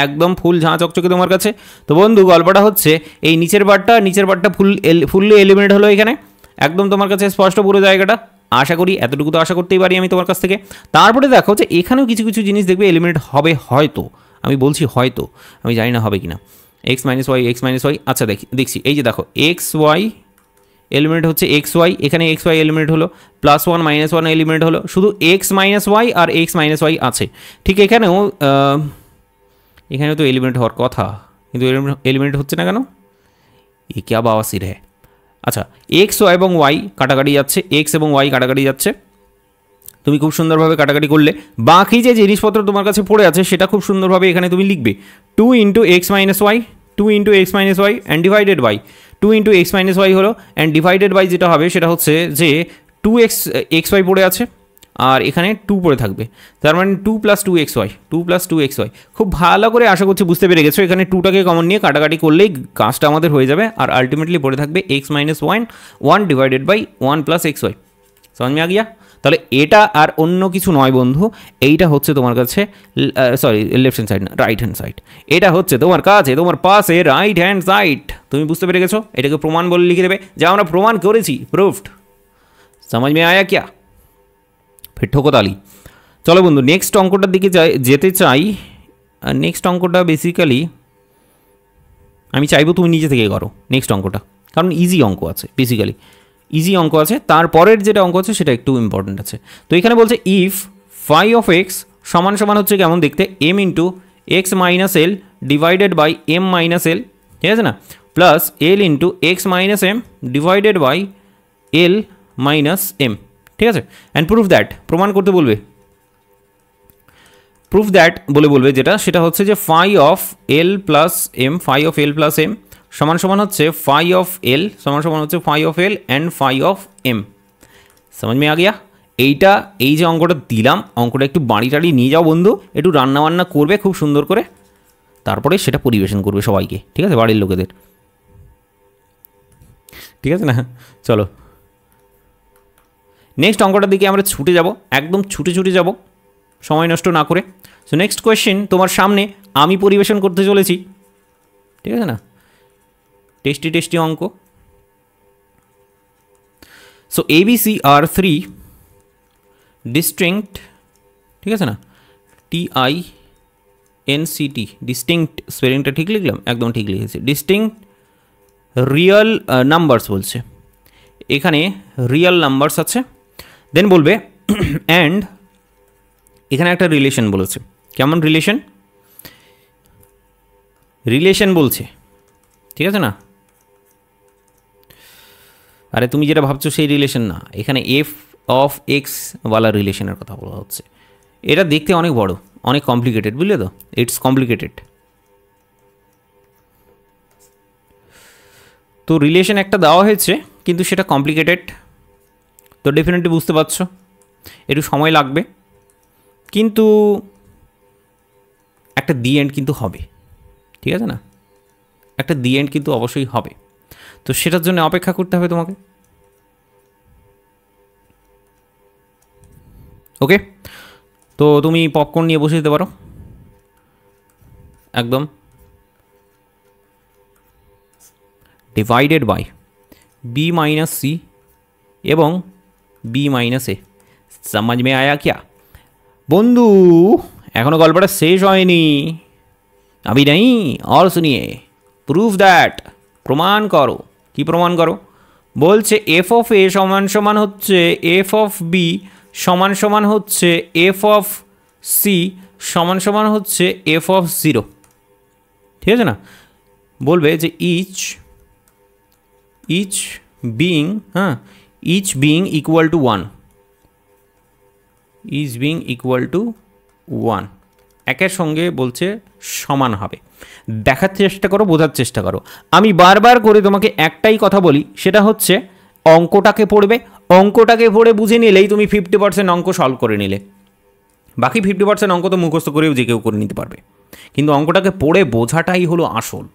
একদম ফুল ঝাঁ চকচকে তোমার কাছে। তো বন্ধু গল্পটা হচ্ছে এই নিচের পার্টটা ফুললি এলিমিনেট হলো এখানে, একদম তোমার কাছে স্পষ্ট পুরো জায়গাটা, আশা করি এতটুকু তো আশা করতেই পারি আমি তোমার কাছ থেকে। তারপরে দেখো যে এখানেও কিছু কিছু জিনিস দেখবে এলিমিনেট হবে হয়তো, আমি বলছি হয়তো, আমি জানি না হবে কিনা। x -y, আচ্ছা দেখছি, এই যে দেখো xy এলিমিনেট হচ্ছে xy, এখানে xy এলিমিনেট হলো, +1 -1 এলিমিনেট হলো, শুধু x -y আর x -y আছে। ঠিক এখানেও তো এলিমিনেট হওয়ার কথা, কিন্তু এলিমিনেট হচ্ছে না কেন, এ ক্যা বাওয়াসির হ্যাঁ। আচ্ছা x এবং y কাটাকাটি যাচ্ছে, x এবং y কাটাকাটি যাচ্ছে, তুমি খুব সুন্দরভাবে কাটাকাটি করলে বাকি যে জিনিসপত্র তোমার কাছে পড়ে আছে সেটা খুব সুন্দরভাবে এখানে তুমি লিখবে, 2 × x - y and divided by 2 × x - y হলো, অ্যান্ড ডিভাইডেড বাই যেটা হবে সেটা হচ্ছে যে 2xy পড়ে আছে আর এখানে 2 পড়ে থাকবে, তার মানে 2 + 2xy। খুব ভালো করে আশা করছি বুঝতে পেরে গেছো, এখানে 2টাকে কমন নিয়ে কাটাকাটি করলেই কাজটা আমাদের হয়ে যাবে, আর আলটিমেটলি পড়ে থাকবে x - 1 ডিভাইডেড বাই 1 + xy। समझ में आ गया? তাহলে এটা আর অন্য কিছু নয় বন্ধু, এইটা হচ্ছে তোমার কাছে সরি লেফট হ্যান্ড সাইড না, রাইট হ্যান্ড সাইড। এটা হচ্ছে তোমার কাছে তোমার পাশে রাইট হ্যান্ড সাইড। তুমি বুঝতে পেরে গেছো? এটাকে প্রমাণ বলে লিখে দেবে, যা আমরা প্রমাণ করেছি, প্রুফড। समझ में आया क्या? फिर ठोको ताली। চলো বন্ধু নেক্সট অঙ্কটার দিকে যেতে চাই। নেক্সট অঙ্কটা বেসিক্যালি আমি চাইবো তুমি নিজে থেকে করো নেক্সট অঙ্কটা, কারণ ইজি অঙ্ক আছে, বেসিক্যালি ইজি অঙ্ক আছে। তারপরের যেটা অঙ্ক আছে সেটা একটু ইম্পর্টেন্ট আছে। তো এখানে বলছে ইফ ফাই অফ এক্স সমান সমান হচ্ছে কেমন দেখতে, m into x minus l divided by m minus l, ঠিক আছে না, plus l into x minus m divided by l minus m, ঠিক আছে। অ্যান্ড প্রুফ দ্যাট, প্রমাণ করতে বলবে, প্রুফ দ্যাট বলবে যেটা, সেটা হচ্ছে যে phi of l plus m, phi of l plus m সমান সমান হচ্ছে ফাই অফ এল সমান সমান হচ্ছে phi of l and phi of m. समझ में आ गया? এইটা এই যে অঙ্কটা দিলাম, অঙ্কটা একটু বাড়ি টাড়ি নিয়ে যাও বন্ধু, একটু রান্নাবান্না করবে খুব সুন্দর করে, তারপরে সেটা পরিবেশন করবে সবাইকে, ঠিক আছে, বাড়ির লোকেদের, ঠিক আছে না। চলো নেক্সট অঙ্কটার দিকে আমরা ছুটে যাব, একদম ছুটে ছুটে যাব, সময় নষ্ট না করে। সো নেক্সট কোয়েশ্চেন তোমার সামনে আমি পরিবেশন করতে চলেছি, ঠিক আছে না, টেস্টি টেস্টি অঙ্ক। সো এবিসি আর 3 ডিস্টিংক্ট, ঠিক আছে না, TINCT, ডিস্টিংক্ট, স্পেলিংটা ঠিক লিখলাম? একদম ঠিক লিখেছি, ডিস্টিংক্ট রিয়েল নাম্বারস বলছে, এখানে রিয়েল নাম্বারস আছে। দেন বলবে অ্যান্ড এখানে একটা রিলেশন বলেছে, কেমন রিলেশন, রিলেশন বলছে, ঠিক আছে না। আরে তুমি যেটা ভাবছো সেই রিলেশন না, এখানে এফ অফ এক্স ওয়ালা রিলেশনের কথা বলা হচ্ছে। এটা দেখতে অনেক বড়, অনেক কমপ্লিকেটেড, বুঝলে তো, ইটস কমপ্লিকেটেড। তো রিলেশন একটা দেওয়া হয়েছে কিন্তু সেটা কমপ্লিকেটেড, তো ডেফিনেটলি বুঝতে পারছো একটু সময় লাগবে, কিন্তু একটা দি এন্ড কিন্তু হবে, ঠিক আছে না, একটা দি এন্ড কিন্তু অবশ্যই হবে। তো সেটার জন্য অপেক্ষা করতে হবে তোমাকে, ওকে। তো তুমি পপকর্ন নিয়ে বসে যেতে পারো একদম। Divided by b minus c এবং বি মাইনাস এ, समझ में आया क्या বন্ধু? এখনো গল্পটা শেষ হয়নি, अभी नहीं, और सुनिए, প্রুফ দ্যাট, প্রমাণ করো। কি প্রমাণ করো? বলছে এফ অফ এ সমান সমান হচ্ছে এফ অফ বি সমান সমান হচ্ছে এফ অফ সি সমান সমান হচ্ছে এফ অফ 0, ঠিক আছে না। বলবে যে ইচ বিইং, হ্যাঁ, each being equal to 1, each being equal to 1, একের সঙ্গে বলছে সমান হবে। দেখার চেষ্টা করো, বোঝার চেষ্টা করো। আমি বারবার করে তোমাকে একটাই কথা বলি, সেটা হচ্ছে অঙ্কটাকে পড়বে, অঙ্কটাকে পড়ে বুঝে নিলেই তুমি 50% অঙ্ক সলভ করে নিলে। বাকি 50% অঙ্ক তো মুখস্থ করেও যে কেউ করে নিতে পারবে, কিন্তু অঙ্কটাকে পড়ে বোঝাটাই হলো আসল,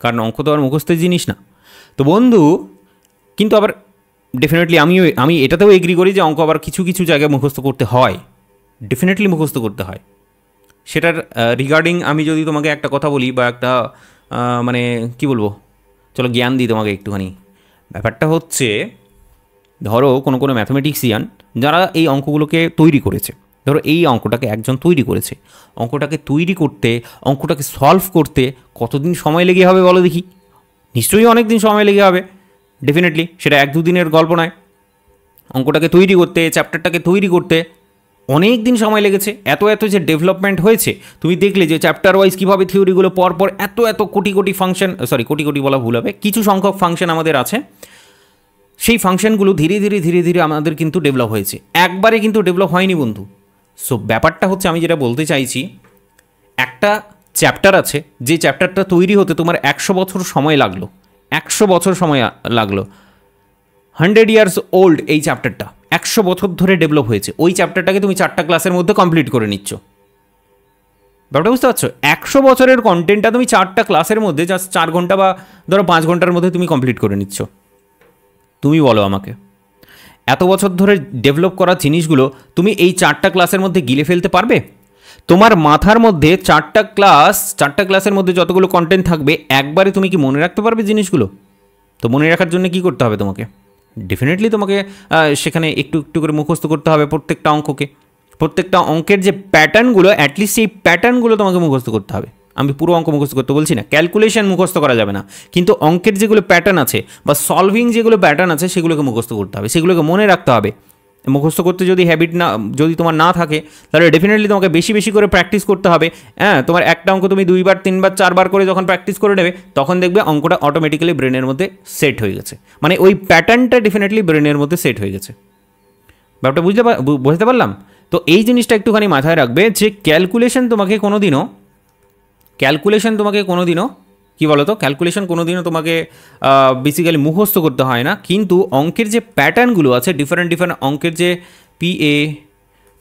কারণ অঙ্ক তো আর মুখস্থের জিনিস না। তো বন্ধু কিন্তু আবার ডেফিনেটলি আমি এটাতেও এগ্রি করি যে অঙ্ক আবার কিছু কিছু জায়গায় মুখস্থ করতে হয়, ডেফিনেটলি মুখস্থ করতে হয়। সেটার রিগার্ডিং আমি যদি তোমাকে একটা কথা বলি বা একটা মানে কি বলবো, চলো জ্ঞান দিই তোমাকে একটুখানি। ব্যাপারটা হচ্ছে ধরো কোনো ম্যাথমেটিক্সিয়ান যারা এই অঙ্কগুলোকে তৈরি করেছে, ধরো এই অঙ্কটাকে একজন তৈরি করেছে, অঙ্কটাকে তৈরি করতে, অঙ্কটাকে সলভ করতে কতদিন সময় লেগে হবে বলো দেখি? নিশ্চয়ই অনেক দিন সময় লেগে হবে, ডেফিনেটলি, সেটা 1-2 দিনের গল্প নয়। অঙ্কটাকে তৈরি করতে, চ্যাপ্টারটাকে তৈরি করতে অনেক দিন সময় লেগেছে। এত যে ডেভেলপমেন্ট হয়েছে, তুমি দেখলে যে চ্যাপ্টার ওয়াইজ কীভাবে থিওরিগুলো পরপর এত কোটি ফাংশন, সরি কোটি বলা ভুল হবে, কিছু সংখ্যক ফাংশন আমাদের আছে, সেই ফাংশনগুলো ধীরে ধীরে আমাদের কিন্তু ডেভেলপ হয়েছে, একবারে কিন্তু ডেভেলপ হয়নি বন্ধু। সো ব্যাপারটা হচ্ছে, আমি যেটা বলতে চাইছি, একটা চ্যাপ্টার আছে, যে চ্যাপ্টারটা তৈরি হতে তোমার 100 বছর সময় লাগলো, 100 বছর সময় লাগলো, 100 ইয়ার্স ওল্ড এই চ্যাপ্টারটা 100 বছর ধরে ডেভেলপ হয়েছে, ওই চ্যাপ্টারটাকে তুমি 4টা ক্লাসের মধ্যে কমপ্লিট করে নিচ্ছ। ব্যাপারটা বুঝতে পারছো? 100 বছরের কন্টেন্টটা তুমি 4টা ক্লাসের মধ্যে জাস্ট 4 ঘন্টা বা ধরো 5 ঘন্টার মধ্যে তুমি কমপ্লিট করে নিচ্ছ। তুমি বলো আমাকে, এত বছর ধরে ডেভেলপ করা জিনিসগুলো তুমি এই 4টা ক্লাসের মধ্যে গিলে ফেলতে পারবে? তোমার মাথার মধ্যে 4টা ক্লাসের মধ্যে যতগুলো কন্টেন্ট থাকবে একবারে তুমি কি মনে রাখতে পারবে জিনিসগুলো? তো মনে রাখার জন্য কি করতে হবে তোমাকে? ডেফিনেটলি তোমাকে সেখানে একটু একটু করে মুখস্থ করতে হবে প্রত্যেকটা অঙ্ককে। প্রত্যেকটা অঙ্কের যে প্যাটার্নগুলো, অ্যাটলিস্ট সেই প্যাটার্নগুলো তোমাকে মুখস্থ করতে হবে। আমি পুরো অঙ্ক মুখস্থ করতে বলছি না, ক্যালকুলেশন মুখস্থ করা যাবে না, কিন্তু অঙ্কের যেগুলো প্যাটার্ন আছে বা সলভিং যেগুলো প্যাটার্ন আছে সেগুলোকে মুখস্থ করতে হবে, সেগুলোকে মনে রাখতে হবে। মুখস্থ করতে যদি হ্যাবিট না, যদি তোমার না থাকে, তাহলে ডেফিনেটলি তোমাকে বেশি বেশি করে প্র্যাকটিস করতে হবে। হ্যাঁ, তোমার একটা অঙ্ক তুমি 2বার 3বার 4বার করে যখন প্র্যাকটিস করে নেবে, তখন দেখবে অঙ্কটা অটোমেটিক্যালি ব্রেনের মধ্যে সেট হয়ে গেছে, মানে ওই প্যাটার্নটা ডেফিনেটলি ব্রেনের মধ্যে সেট হয়ে গেছে। ব্যাপারটা বুঝতে পারলাম? তো এই জিনিসটা একটুখানি মাথায় রাখবে যে ক্যালকুলেশন তোমাকে কোনোদিনও কী বলো তো, ক্যালকুলেশন কোনোদিনও তোমাকে বেসিক্যালি মুখস্থ করতে হয় না, কিন্তু অঙ্কের যে প্যাটার্নগুলো আছে, ডিফারেন্ট অঙ্কের যে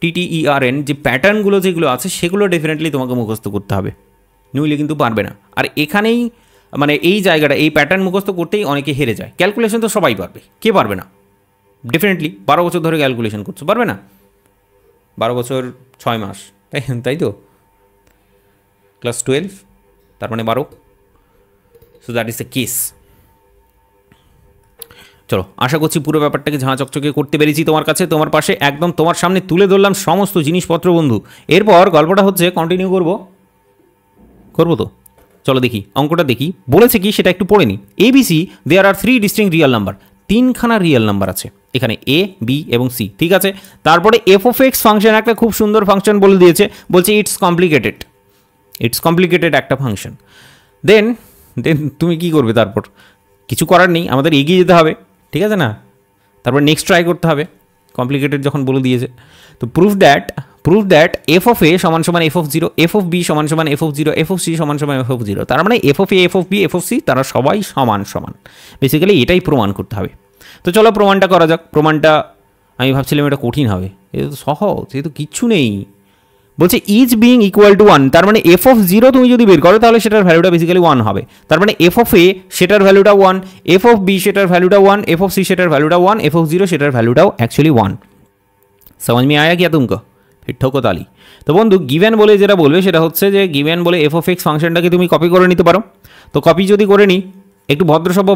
PATTERN যে প্যাটার্নগুলো যেগুলো আছে সেগুলো ডেফিনেটলি তোমাকে মুখস্থ করতে হবে, নইলে কিন্তু পারবে না। আর এখানেই মানে এই জায়গাটা, এই প্যাটার্ন মুখস্থ করতেই অনেকে হেরে যায়। ক্যালকুলেশন তো সবাই পারবে, কে পারবে না? ডেফিনেটলি 12 বছর ধরে ক্যালকুলেশন করছো, পারবে না? 12 বছর 6 মাস, তাই তো, ক্লাস 12 তার মানে 12। So that is the case. চলো, আশা করছি পুরো ব্যাপারটাকে ঝাঁ চকচকে করতে পেরেছি তোমার কাছে, তোমার পাশে, একদম তোমার সামনে তুলে ধরলাম সমস্ত জিনিসপত্র বন্ধু। এরপর গল্পটা হচ্ছে কন্টিনিউ করবো তো চলো দেখি, অঙ্কটা দেখি বলেছে কি সেটা একটু পড়ে নিই। ABC there are 3 distinct real number, 3খানা রিয়েল নাম্বার আছে এখানে, A, B এবং C, ঠিক আছে। তারপরে f(x) ফাংশন একটা খুব সুন্দর ফাংশন বলে দিয়েছে, বলছে ইটস কমপ্লিকেটেড একটা ফাংশন। দেন তুমি কি করবে? তারপর কিছু করার নেই, আমাদের এগিয়ে যেতে হবে, ঠিক আছে না? তারপর নেক্সট ট্রাই করতে হবে, কমপ্লিকেটেড যখন বলে দিয়েছে। তো প্রুফ দ্যাট f(a) সমান সমান f(0), f(b) সমান সমান f(0), f(c) সমান সমান f(0), তার মানে f(a), f(b), f(c) তারা সবাই সমান। বেসিক্যালি এটাই প্রমাণ করতে হবে। তো চলো প্রমাণটা করা যাক। প্রমাণটা আমি ভাবছিলাম এটা কঠিন হবে, এটা তো সহজ, এ তো কিচ্ছু নেই। বলছে ইজ বিং ইকুয়াল টু 1, তার মানে f(0) তুমি যদি বের করো তাহলে সেটার ভ্যালুটা বেসিক্যালি 1 হবে। তার মানে f(a) সেটার ভ্যালুটা 1, f(b) সেটার ভ্যালুটা 1, f(c) সেটার ভ্যালুটা 1, f(0) সেটার ভ্যালুটাও অ্যাকচুয়ালি 1। समझ में आया क्या तुमको? फिर ठोको ताली। তো বন্ধু গিভেন বলে যেটা বলবে সেটা হচ্ছে যে গিভেন বলে f(x) ফাংশনটাকে তুমি কপি করে নিতে পারো। তো কপি যদি করে নিই, একটু ভদ্রসভ্য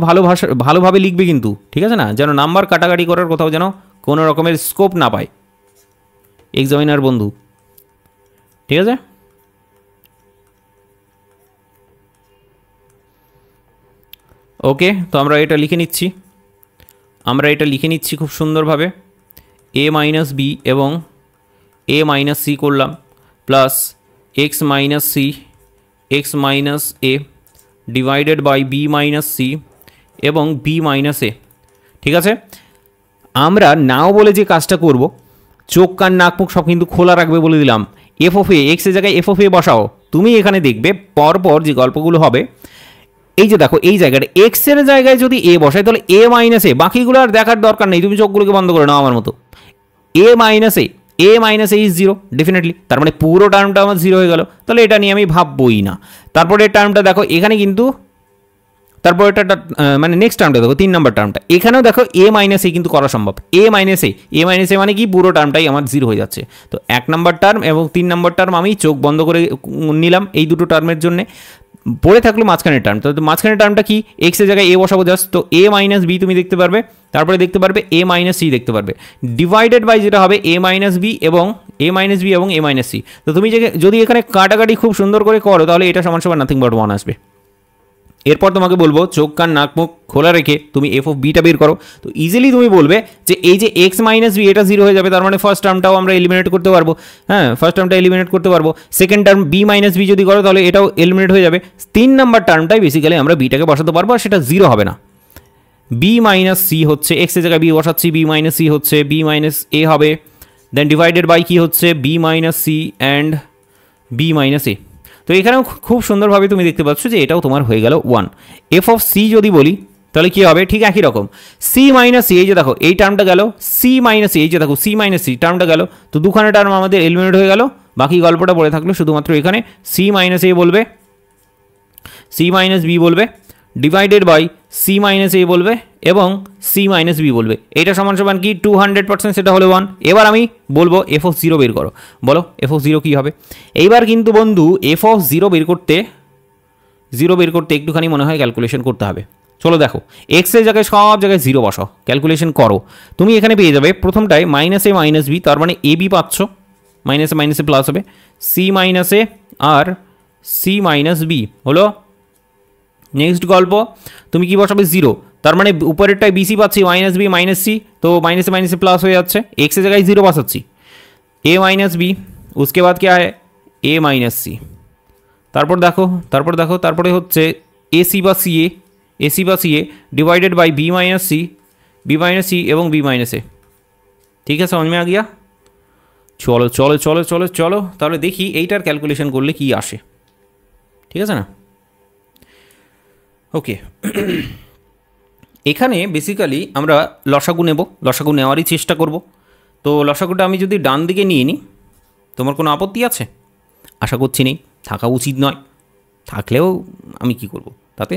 ভালোভাবে লিখবে কিন্তু, ঠিক আছে না? যেন নাম্বার কাটাকাটি করার কোথাও যেন কোনো রকমের স্কোপ না পায় এক্সামিনার বন্ধু, ঠিক আছে? ওকে, তো আমরা এটা লিখে নিচ্ছি খুব সুন্দরভাবে। a মাইনাস বি এবং a মাইনাস সি করলাম, plus x minus c, x minus a divided by b minus c এবং বি মাইনাস এ, ঠিক আছে। আমরা নাও বলে যে কাজটা করব, চোখ কান নাক মুখ সব কিন্তু খোলা রাখবে বলে দিলাম। f(a) x এর জায়গায় f(a) বসাও, তুমি এখানে দেখবে পরপর যে গল্পগুলো হবে, এই যে দেখো এই জায়গাটা x এর জায়গায় যদি a বসায় তাহলে a মাইনাস এ, বাকিগুলো আর দেখার দরকার নেই, তুমি চোখগুলোকে বন্ধ করে নাও আমার মতো। a minus A is 0 definitely, তার মানে পুরো টার্মটা আমার 0 হয়ে গেল, তাহলে এটা নিয়ে আমি ভাববই না। তারপরে টার্মটা দেখো এখানে কিন্তু, তারপর এটা মানে নেক্সট টার্মটা দেখো 3 নম্বর টার্মটা, এখানেও দেখো a মাইনাস এ কিন্তু করা সম্ভব। a মাইনাস এ মানে কি, পুরো টার্মটাই আমার 0 হয়ে যাচ্ছে। তো 1 নম্বর টার্ম এবং 3 নম্বর টার্ম আমি চোখ বন্ধ করে নিলাম এই দুটো টার্মের জন্য। পড়ে থাকলো মাঝখানের টার্ম, তো মাঝখানের টার্মটা কি, x এর জায়গায় a বসাবো জাস্ট, তো a মাইনাস বি তুমি দেখতে পারবে, তারপরে দেখতে পারবে a মাইনাস সি দেখতে পারবে, ডিভাইডেড বাই যেটা হবে a মাইনাস বি এবং a মাইনাস সি। তো তুমি যদি এখানে কাটাকাটি খুব সুন্দর করে করো তাহলে এটা সমান সমান নাথিং বাট 1 আসবে। এরপর তোমাকে বলবো চোখ কান নাক মুখ খোলা রেখে তুমি f(b)টা বের করো। তো ইজিলি তুমি বলবে যে এই যে x মাইনাস বি এটা 0 হয়ে যাবে, তার মানে ফার্স্ট টার্মটাও আমরা এলিমিনেট করতে পারবো। হ্যাঁ, ফার্স্ট টার্মটা এলিমিনেট করতে পারবো। Second term b minus b যদি করো তাহলে এটাও এলিমিনেট হয়ে যাবে। 3 নাম্বার টার্মটাই বেসিক্যালি আমরা বিটাকে বসাতে পারবো, আর সেটা 0 হবে না। b মাইনাস সি হচ্ছে, x এর জায়গায় b বসাচ্ছি, b মাইনাস সি হচ্ছে b মাইনাস এ হবে, দেন ডিভাইডেড বাই কি হচ্ছে b minus c and b minus a. তো এখানেও খুব সুন্দরভাবে তুমি দেখতে পাচ্ছ যে এটাও তোমার হয়ে গেল 1। f(c) যদি বলি তাহলে কী হবে, ঠিক একই রকম, c মাইনাস সি, এই যে দেখো এই টার্মটা গেল, c মাইনাস এই যে দেখো c মাইনাস সি টার্মটা গেল, তো দুখানা টার্ম আমাদের এলিমিনেট হয়ে গেল, বাকি গল্পটা পড়ে থাকলো শুধুমাত্র এখানে c মাইনাস এ বলবে, c মাইনাস বি বলবে, ডিভাইডেড বাই সি মাইনাস এ বলবে এবং সি মাইনাস বি বলবে। এইটা সমান সমান কি 200%, সেটা হলো 1। এবার আমি বলবো এফ অফ জিরো বের করো, বলো এফ অফ জিরো কী হবে। এইবার কিন্তু বন্ধু এফ অফ জিরো বের করতে একটুখানি মনে হয় ক্যালকুলেশন করতে হবে। চলো দেখো, এক্সের জায়গায় সব জায়গায় জিরো বসাও, ক্যালকুলেশন করো। তুমি এখানে পেয়ে যাবে প্রথমটায় মাইনাস এ মাইনাস বি, তার মানে এ বি পাচ্ছ, মাইনাসে মাইনাসে প্লাস হবে, সি মাইনাস এ আর সি মাইনাস বি হলো। নেক্সট গল্প তুমি কি বসাবে জিরো, তার মানে উপরেরটায় বিসি পাচ্ছি মাইনাস বি মাইনাস সি, তো মাইনাসে মাইনাসে প্লাস হয়ে যাচ্ছে, एक्स জায়গায় জিরো বসাচ্ছি, এ মাইনাস বি, उसके बाद क्या है এ মাইনাস সি। তারপরে হচ্ছে এসি বা c a divided by b minus c এবং বি মাইনাস এ। ঠিক আছে, समझ में आ गया। চলো চলো চলো চলো চলো তাহলে দেখি এইটার ক্যালকুলেশন করলে কি আসে। ঠিক আছে না, ওকে। এখানে বেসিক্যালি আমরা লসাগু নেব, লসাগু নেওয়ারই চেষ্টা করব। তো লসাগুটা আমি যদি ডান দিকে নিয়ে নিই, তোমার কোনো আপত্তি আছে? আশা করছি নেই, থাকা উচিত নয়, থাকলেও আমি কি করব তাতে।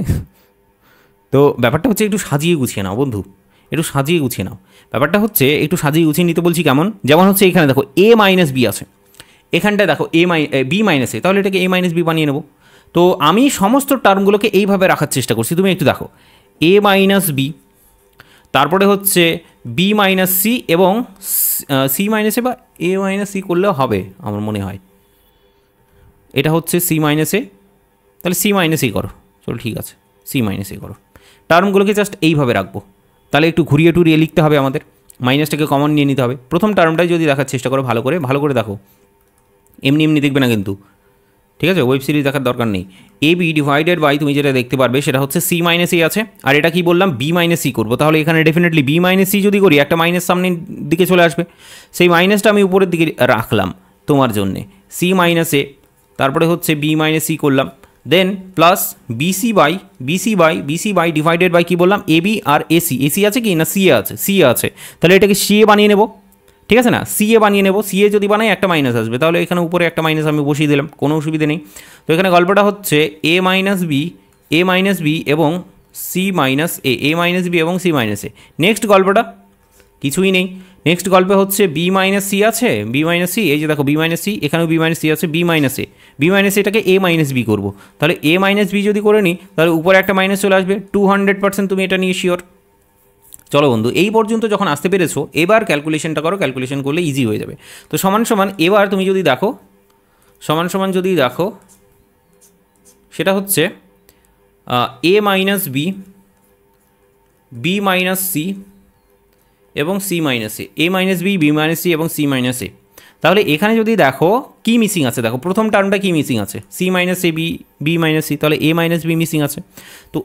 তো ব্যাপারটা হচ্ছে একটু সাজিয়ে গুছিয়ে নাও বন্ধু, একটু সাজিয়ে গুছিয়ে নাও। ব্যাপারটা হচ্ছে একটু সাজিয়ে গুছিয়ে নিতে বলছি কেমন, যেমন হচ্ছে এখানে দেখো এ মাইনাস বি আছে, এখানটায় দেখো বি মাইনাস এ, তাহলে এটাকে এ মাইনাস বি বানিয়ে নেব। তো আমি সমস্ত টার্মগুলোকে এইভাবে রাখার চেষ্টা করছি, তুমি একটু দেখো এ মাইনাস বি, তারপরে হচ্ছে বি মাইনাস সি এবং সি মাইনাস এ বা এ মাইনাস সি করলেও হবে আমার মনে হয়। এটা হচ্ছে সি মাইনাস এ, তাহলে সি মাইনাস এ করো, চলো ঠিক আছে সি মাইনাস এ করো। টার্মগুলোকে জাস্ট এইভাবে রাখবো, তাহলে একটু ঘুরিয়ে টুরিয়ে লিখতে হবে আমাদের, মাইনাসটাকে কমন নিয়ে নিতে হবে। প্রথম টার্মটাই যদি দেখার চেষ্টা করো ভালো করে দেখো, এমনি দেখবে না কিন্তু, ঠিক আছে, ওয়েব সিরিজ দেখার দরকার নেই। এ বি ডিভাইডেড বাই তুমি যেটা দেখতে পারবে সেটা হচ্ছে সি মাইনাস এ আছে, আর এটা কি বললাম বি মাইনাস সি করবো, তাহলে এখানে ডেফিনেটলি বি মাইনাস সি যদি করি একটা মাইনাস সামনের দিকে চলে আসবে, সেই মাইনাসটা আমি উপরের দিকে রাখলাম তোমার জন্যে, সি মাইনাস এ, তারপরে হচ্ছে বি মাইনাস সি করলাম, then plus b c by divided by কী বললাম এ বি আর এসি আছে কি না সি এ আছে, তাহলে এটাকে সি এ বানিয়ে নেব। ঠিক আছে না, সি এ বানিয়ে নেব, সি এ যদি বানাই একটা মাইনাস আসবে, তাহলে এখানে উপরে একটা মাইনাস আমি বসিয়ে দিলাম, কোনো অসুবিধা নেই। তো এখানে গল্পটা হচ্ছে এ মাইনাস বি এবং সি মাইনাস এ মাইনাস বি এবং সি মাইনাস এ। নেক্সট গল্পটা কিছুই নেই, নেক্সট গল্পে হচ্ছে বি মাইনাস সি আছে, বি মাইনাস সি, এই যে দেখো বি মাইনাস সি, এখানেও বি মাইনাস সি আছে, বি মাইনাস এটাকে এ মাইনাস বি করবো, তাহলে এ মাইনাস বি যদি করে নিই তাহলে উপরে একটা মাইনাস চলে আসবে, 200% তুমি এটা নিয়ে শিওর। চলো বন্ধু, এই পর্যন্ত যখন আসতে পেরেছো এবার ক্যালকুলেশনটা করো, ক্যালকুলেশন করলে ইজি হয়ে যাবে। তো সমান সমান এবার তুমি যদি দেখো সেটা হচ্ছে এ মাইনাস বি মাইনাস সি এবং সি মাইনাস এ মাইনাস বি মাইনাস সি এবং সি মাইনাস এ। তাহলে এখানে যদি দেখো কি মিসিং আছে, দেখো প্রথম টার্মটা কি মিসিং আছে, C minus A B minus C, তাহলে এ মাইনাস বি মিসিং আছে, তো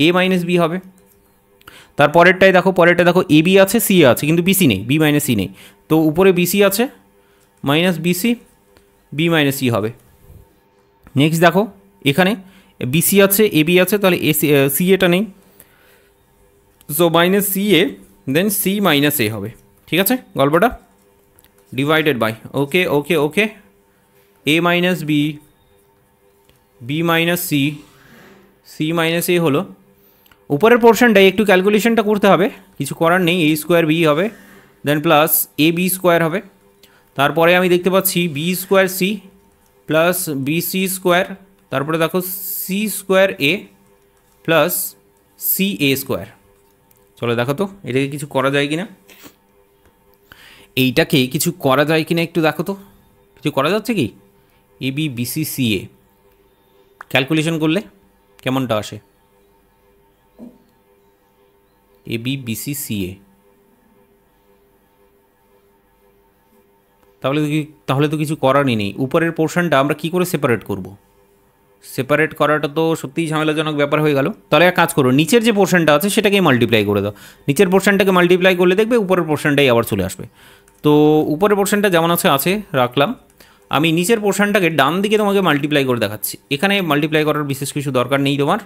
এ মাইনাস বি হবে। তারপরেরটায় দেখো এ বি আছে, সি আছে, কিন্তু বিসি নেই, বি মাইনাস সি নেই, তো উপরে বিসি আছে minus bc, b minus c হবে। নেক্সট দেখো এখানে বিসি আছে, এ বি আছে, তাহলে সি এটা নেই, so minus c a then c minus a হবে। ঠিক আছে গল্পটা, divided by okay a minus b minus c minus a হলো। উপরের পোর্শনটাই একটু ক্যালকুলেশনটা করতে হবে, কিছু করার নেই, এ স্কোয়ার বি হবে, then plus a b square হবে, তারপরে আমি দেখতে পাচ্ছি b square c plus b c square, তারপরে দেখো c square a plus c a square. চলো দেখো তো এটাকে কিছু করা যায় কি না, এইটাকে কিছু করা যায় কি না একটু দেখো তো, কিছু করা যাচ্ছে কি? A B BC C A calculation করলে কেমনটা আসে? এ বি বিসি সি এ, তাহলে তো কিছু করারই নেই। উপরের পোর্শনটা আমরা কি করে সেপারেট করব? সেপারেট করাটা তো সত্যিই ঝামেলাজনক ব্যাপার হয়ে গেল। তাহলে এক কাজ করো, নিচের যে পোর্শনটা আছে সেটাকেই মাল্টিপ্লাই করে দাও, নিচের পোর্শনটাকে মাল্টিপ্লাই করলে দেখবে উপরের পোর্শনটাই আবার চলে আসবে। তো উপরের পোর্শনটা যেমন আছে রাখলাম, আমি নিচের পোর্শনটাকে ডান দিকে তোমাকে মাল্টিপ্লাই করে দেখাচ্ছি। এখানে মাল্টিপ্লাই করার বিশেষ কিছু দরকার নেই তোমার,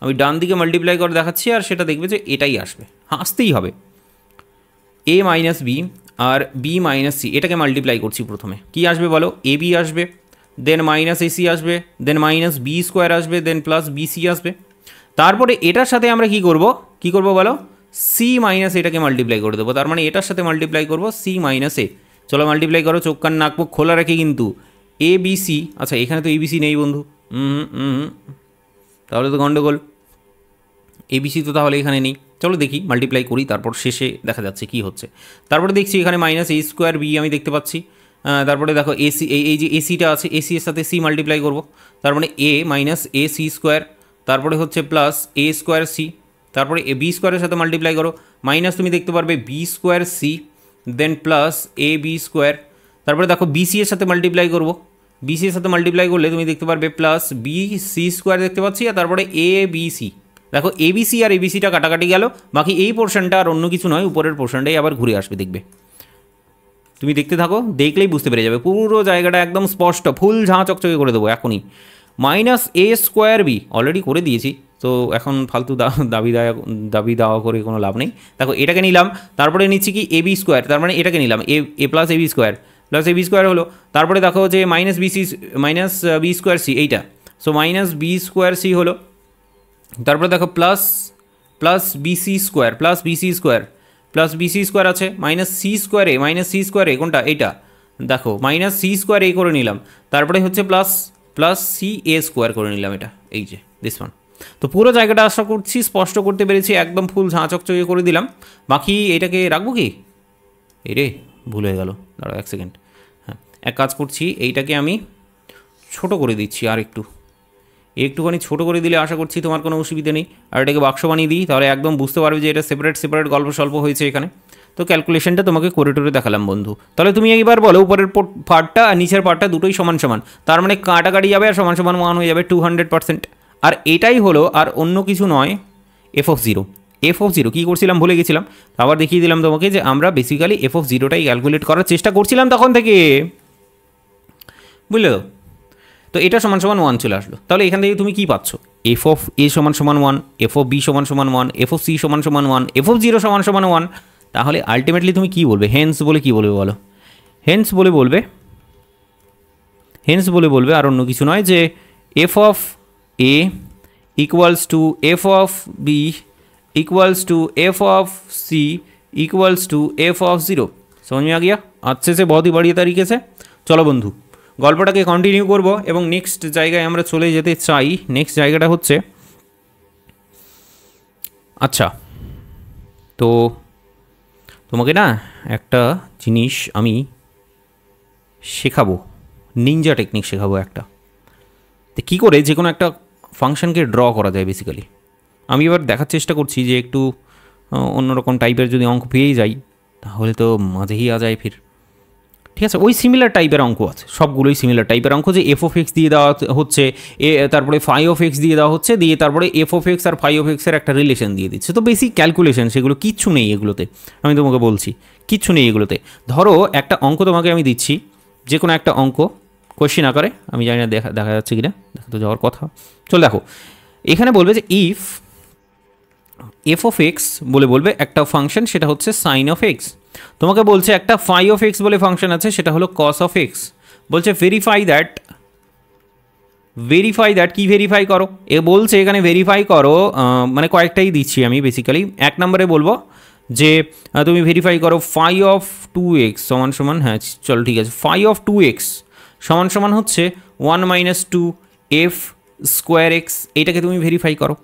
আমি ডান দিকে মাল্টিপ্লাই করে দেখাচ্ছি, আর সেটা দেখবে যে এটাই আসবে, আসতেই হবে। এ মাইনাস বি আর বি মাইনাস সি, এটাকে মাল্টিপ্লাই করছি, প্রথমে কি আসবে বলো? এ বি আসবে, দেন মাইনাস এসি আসবে, দেন মাইনাস বি স্কোয়ার আসবে, দেন প্লাস বিসি আসবে। তারপরে এটার সাথে আমরা কি করব বলো, সি মাইনাস এটাকে মাল্টিপ্লাই করে দেবো। তার মানে এটার সাথে মাল্টিপ্লাই করবো সি মাইনাস এ। চলো মাল্টিপ্লাই করো, চোখ কান নাক মুখ খোলা রাখে কিন্তু। এ বি সি, আচ্ছা এখানে তো এবিসি নেই বন্ধু, তাহলে তো গন্ডগোল। এবিসি তো তাহলে এখানে নেই। চলো দেখি মাল্টিপ্লাই করি, তারপর শেষে দেখা যাচ্ছে কি হচ্ছে। তারপরে দেখছি এখানে মাইনাস এ স্কোয়ার বি আমি দেখতে পাচ্ছি। তারপরে দেখো এসি, এই যে এসিটা আছে, এসি এর সাথে সি মাল্টিপ্লাই করবো, তার মানে এ মাইনাস এ সি স্কোয়ার, তারপরে হচ্ছে প্লাস এ স্কোয়ার সি, তারপরে এ বি স্কোয়ারের সাথে মাল্টিপ্লাই করো, মাইনাস তুমি দেখতে পারবে B square C, then plus a b square. তারপরে দেখো বিসি এর সাথে মাল্টিপ্লাই করবো, বিসি এর সাথে মাল্টিপ্লাই করলে তুমি দেখতে পারবে প্লাস বি সি স্কোয়ার দেখতে পাচ্ছি, আর তারপরে এ বি সি। দেখো এবিসি আর এবিসিটা কাটাকাটি গেল, বাকি এই পোর্শনটা আর অন্য কিছু নয়, উপরের পোর্শনটাই আবার ঘুরে আসবে, দেখবে। তুমি দেখতে থাকো, দেখলেই বুঝতে পেরে যাবে, পুরো জায়গাটা একদম স্পষ্ট, ফুল ঝাঁ চকচকে করে দেবো এখনই। মাইনাস এ স্কোয়ার বি অলরেডি করে দিয়েছি, তো এখন ফালতু দাবি দেওয়া করে কোনো লাভ নেই। দেখো এটাকে নিলাম, তারপরে নিচ্ছি কি এ বি স্কোয়ার, তার মানে এটাকে নিলাম a plus a b square, plus a b square হলো। তারপরে দেখো যে মাইনাস বি স্কোয়ার সি এইটা, so minus b square c হলো। তারপরে দেখো plus bc square, plus bc square আছে, মাইনাস সি স্কোয়ারে কোনটা, এইটা দেখো মাইনাস সি স্কোয়ার এ করে নিলাম, তারপরে হচ্ছে প্লাস সি এ স্কোয়ার করে নিলাম, এটা এই যে দিস ওয়ান। তো পুরো জায়গাটা আশা করছি স্পষ্ট করতে পেরেছি, একদম ফুল ঝাঁ চকচকে করে দিলাম। বাকি এটাকে রাখবো কি, এই রে ভুল হয়ে গেল, দাঁড়াও এক সেকেন্ড। হ্যাঁ, এক কাজ করছি, এইটাকে আমি ছোট করে দিচ্ছি আর একটুখানি ছোটো করে দিলে আশা করছি তোমার কোনো অসুবিধা নেই। আর এটাকে বাক্স বানিয়ে দিই, তাহলে একদম বুঝতে পারবে যে এটা সেপারেট গল্প স্বল্প হয়েছে এখানে। তো ক্যালকুলেশনটা তোমাকে করে টোরে দেখালাম বন্ধু। তাহলে তুমি এইবার বলো, উপরের পার্টটা আর নিচের পার্টটা দুটোই সমান সমান, তার মানে কাটাকাটি যাবে আর সমান সমান মান হয়ে যাবে 200%। আর এটাই হলো, আর অন্য কিছু নয়, এফ অফ জিরো। কী করছিলাম ভুলে গেছিলাম, আবার দেখিয়ে দিলাম তোমাকে যে আমরা বেসিক্যালি এফ অফ জিরোটাই ক্যালকুলেট করার চেষ্টা করছিলাম তখন থেকে, বুঝলে তো? তো এটা সমান সমান 1 চলে আসলো। তাহলে এখান থেকে তুমি কী পাচ্ছ, এফ অফ এ সমান সমান 1, এফ অফ বি সমান সমান 1, এফ অফ সি সমান সমান 1, এফ অফ জিরো সমান সমান 1। তাহলে আলটিমেটলি তুমি কী বলবে, হেন্স বলে কী বলবে বলো, হেন্স বলে বলবে আর অন্য কিছু নয়, যে f of a equals to f of b equals to f of c equals to f of zero. समझ में आ गया अच्छे से, बहुत ही बढ़िया तरीके से। चलो बंधु गल्पटाके कन्टिन्यू करब এবং নেক্সট জায়গায় আমরা চলে যেতে চাই। নেক্সট জায়গাটা হচ্ছে, আচ্ছা তো তোমাকে না একটা জিনিস আমি শেখাবো, নিনজা টেকনিক শেখাবো একটা, তো কী করে যে কোনো একটা ফাংশনকে ড্র করা যায় বেসিক্যালি। আমি এবার দেখার চেষ্টা করছি যে একটু অন্যরকম টাইপের যদি অঙ্ক পেয়ে যাই তাহলে তো মজাই আ যায় ফির। ঠিক আছে, ওই সিমিলার টাইপের অঙ্ক আছে, সবগুলোই সিমিলার টাইপের অঙ্ক, যে এফ অফ এক্স দিয়ে দেওয়া হচ্ছে, তারপরে ফাই অফ এক্স দিয়ে দেওয়া হচ্ছে, দিয়ে তারপরে এফ অফ এক্স আর ফাই অফ এক্সের একটা রিলেশন দিয়ে দিচ্ছে। তো বেসিক ক্যালকুলেশন সেগুলো কিচ্ছু নেই এগুলোতে, আমি তোমাকে বলছি কিচ্ছু নেই এগুলোতে। ধরো একটা অঙ্ক তোমাকে আমি দিচ্ছি, যে কোনো একটা অঙ্ক কোয়েশ্চেন আকারে, আমি জানি না দেখা যাচ্ছে কিনা, দেখা তো যাওয়ার কথা। চল দেখো এখানে বলবে যে ইফ এফ অফ এক্স বলবে একটা ফাংশন, সেটা হচ্ছে সাইন অফ এক্স। তোমাকে বলছে একটা ফাই অফ এক্স বলে ফাংশন আছে, সেটা হলো কস অফ এক্স। বলছে ভেরিফাই দ্যাট, কি ভেরিফাই করো, এ বলছে এখানে ভেরিফাই করো, মানে কয়েকটাই দিচ্ছি আমি বেসিক্যালি। এক নম্বরে বলবো যে তুমি ভেরিফাই করো ফাই অফ 2x সমান সমান, হ্যাঁ চলো ঠিক আছে, ফাই অফ 2x সমান সমান হচ্ছে 1 - 2 এফ স্কোয়ার এক্স, এটাকে তুমি ভেরিফাই করো।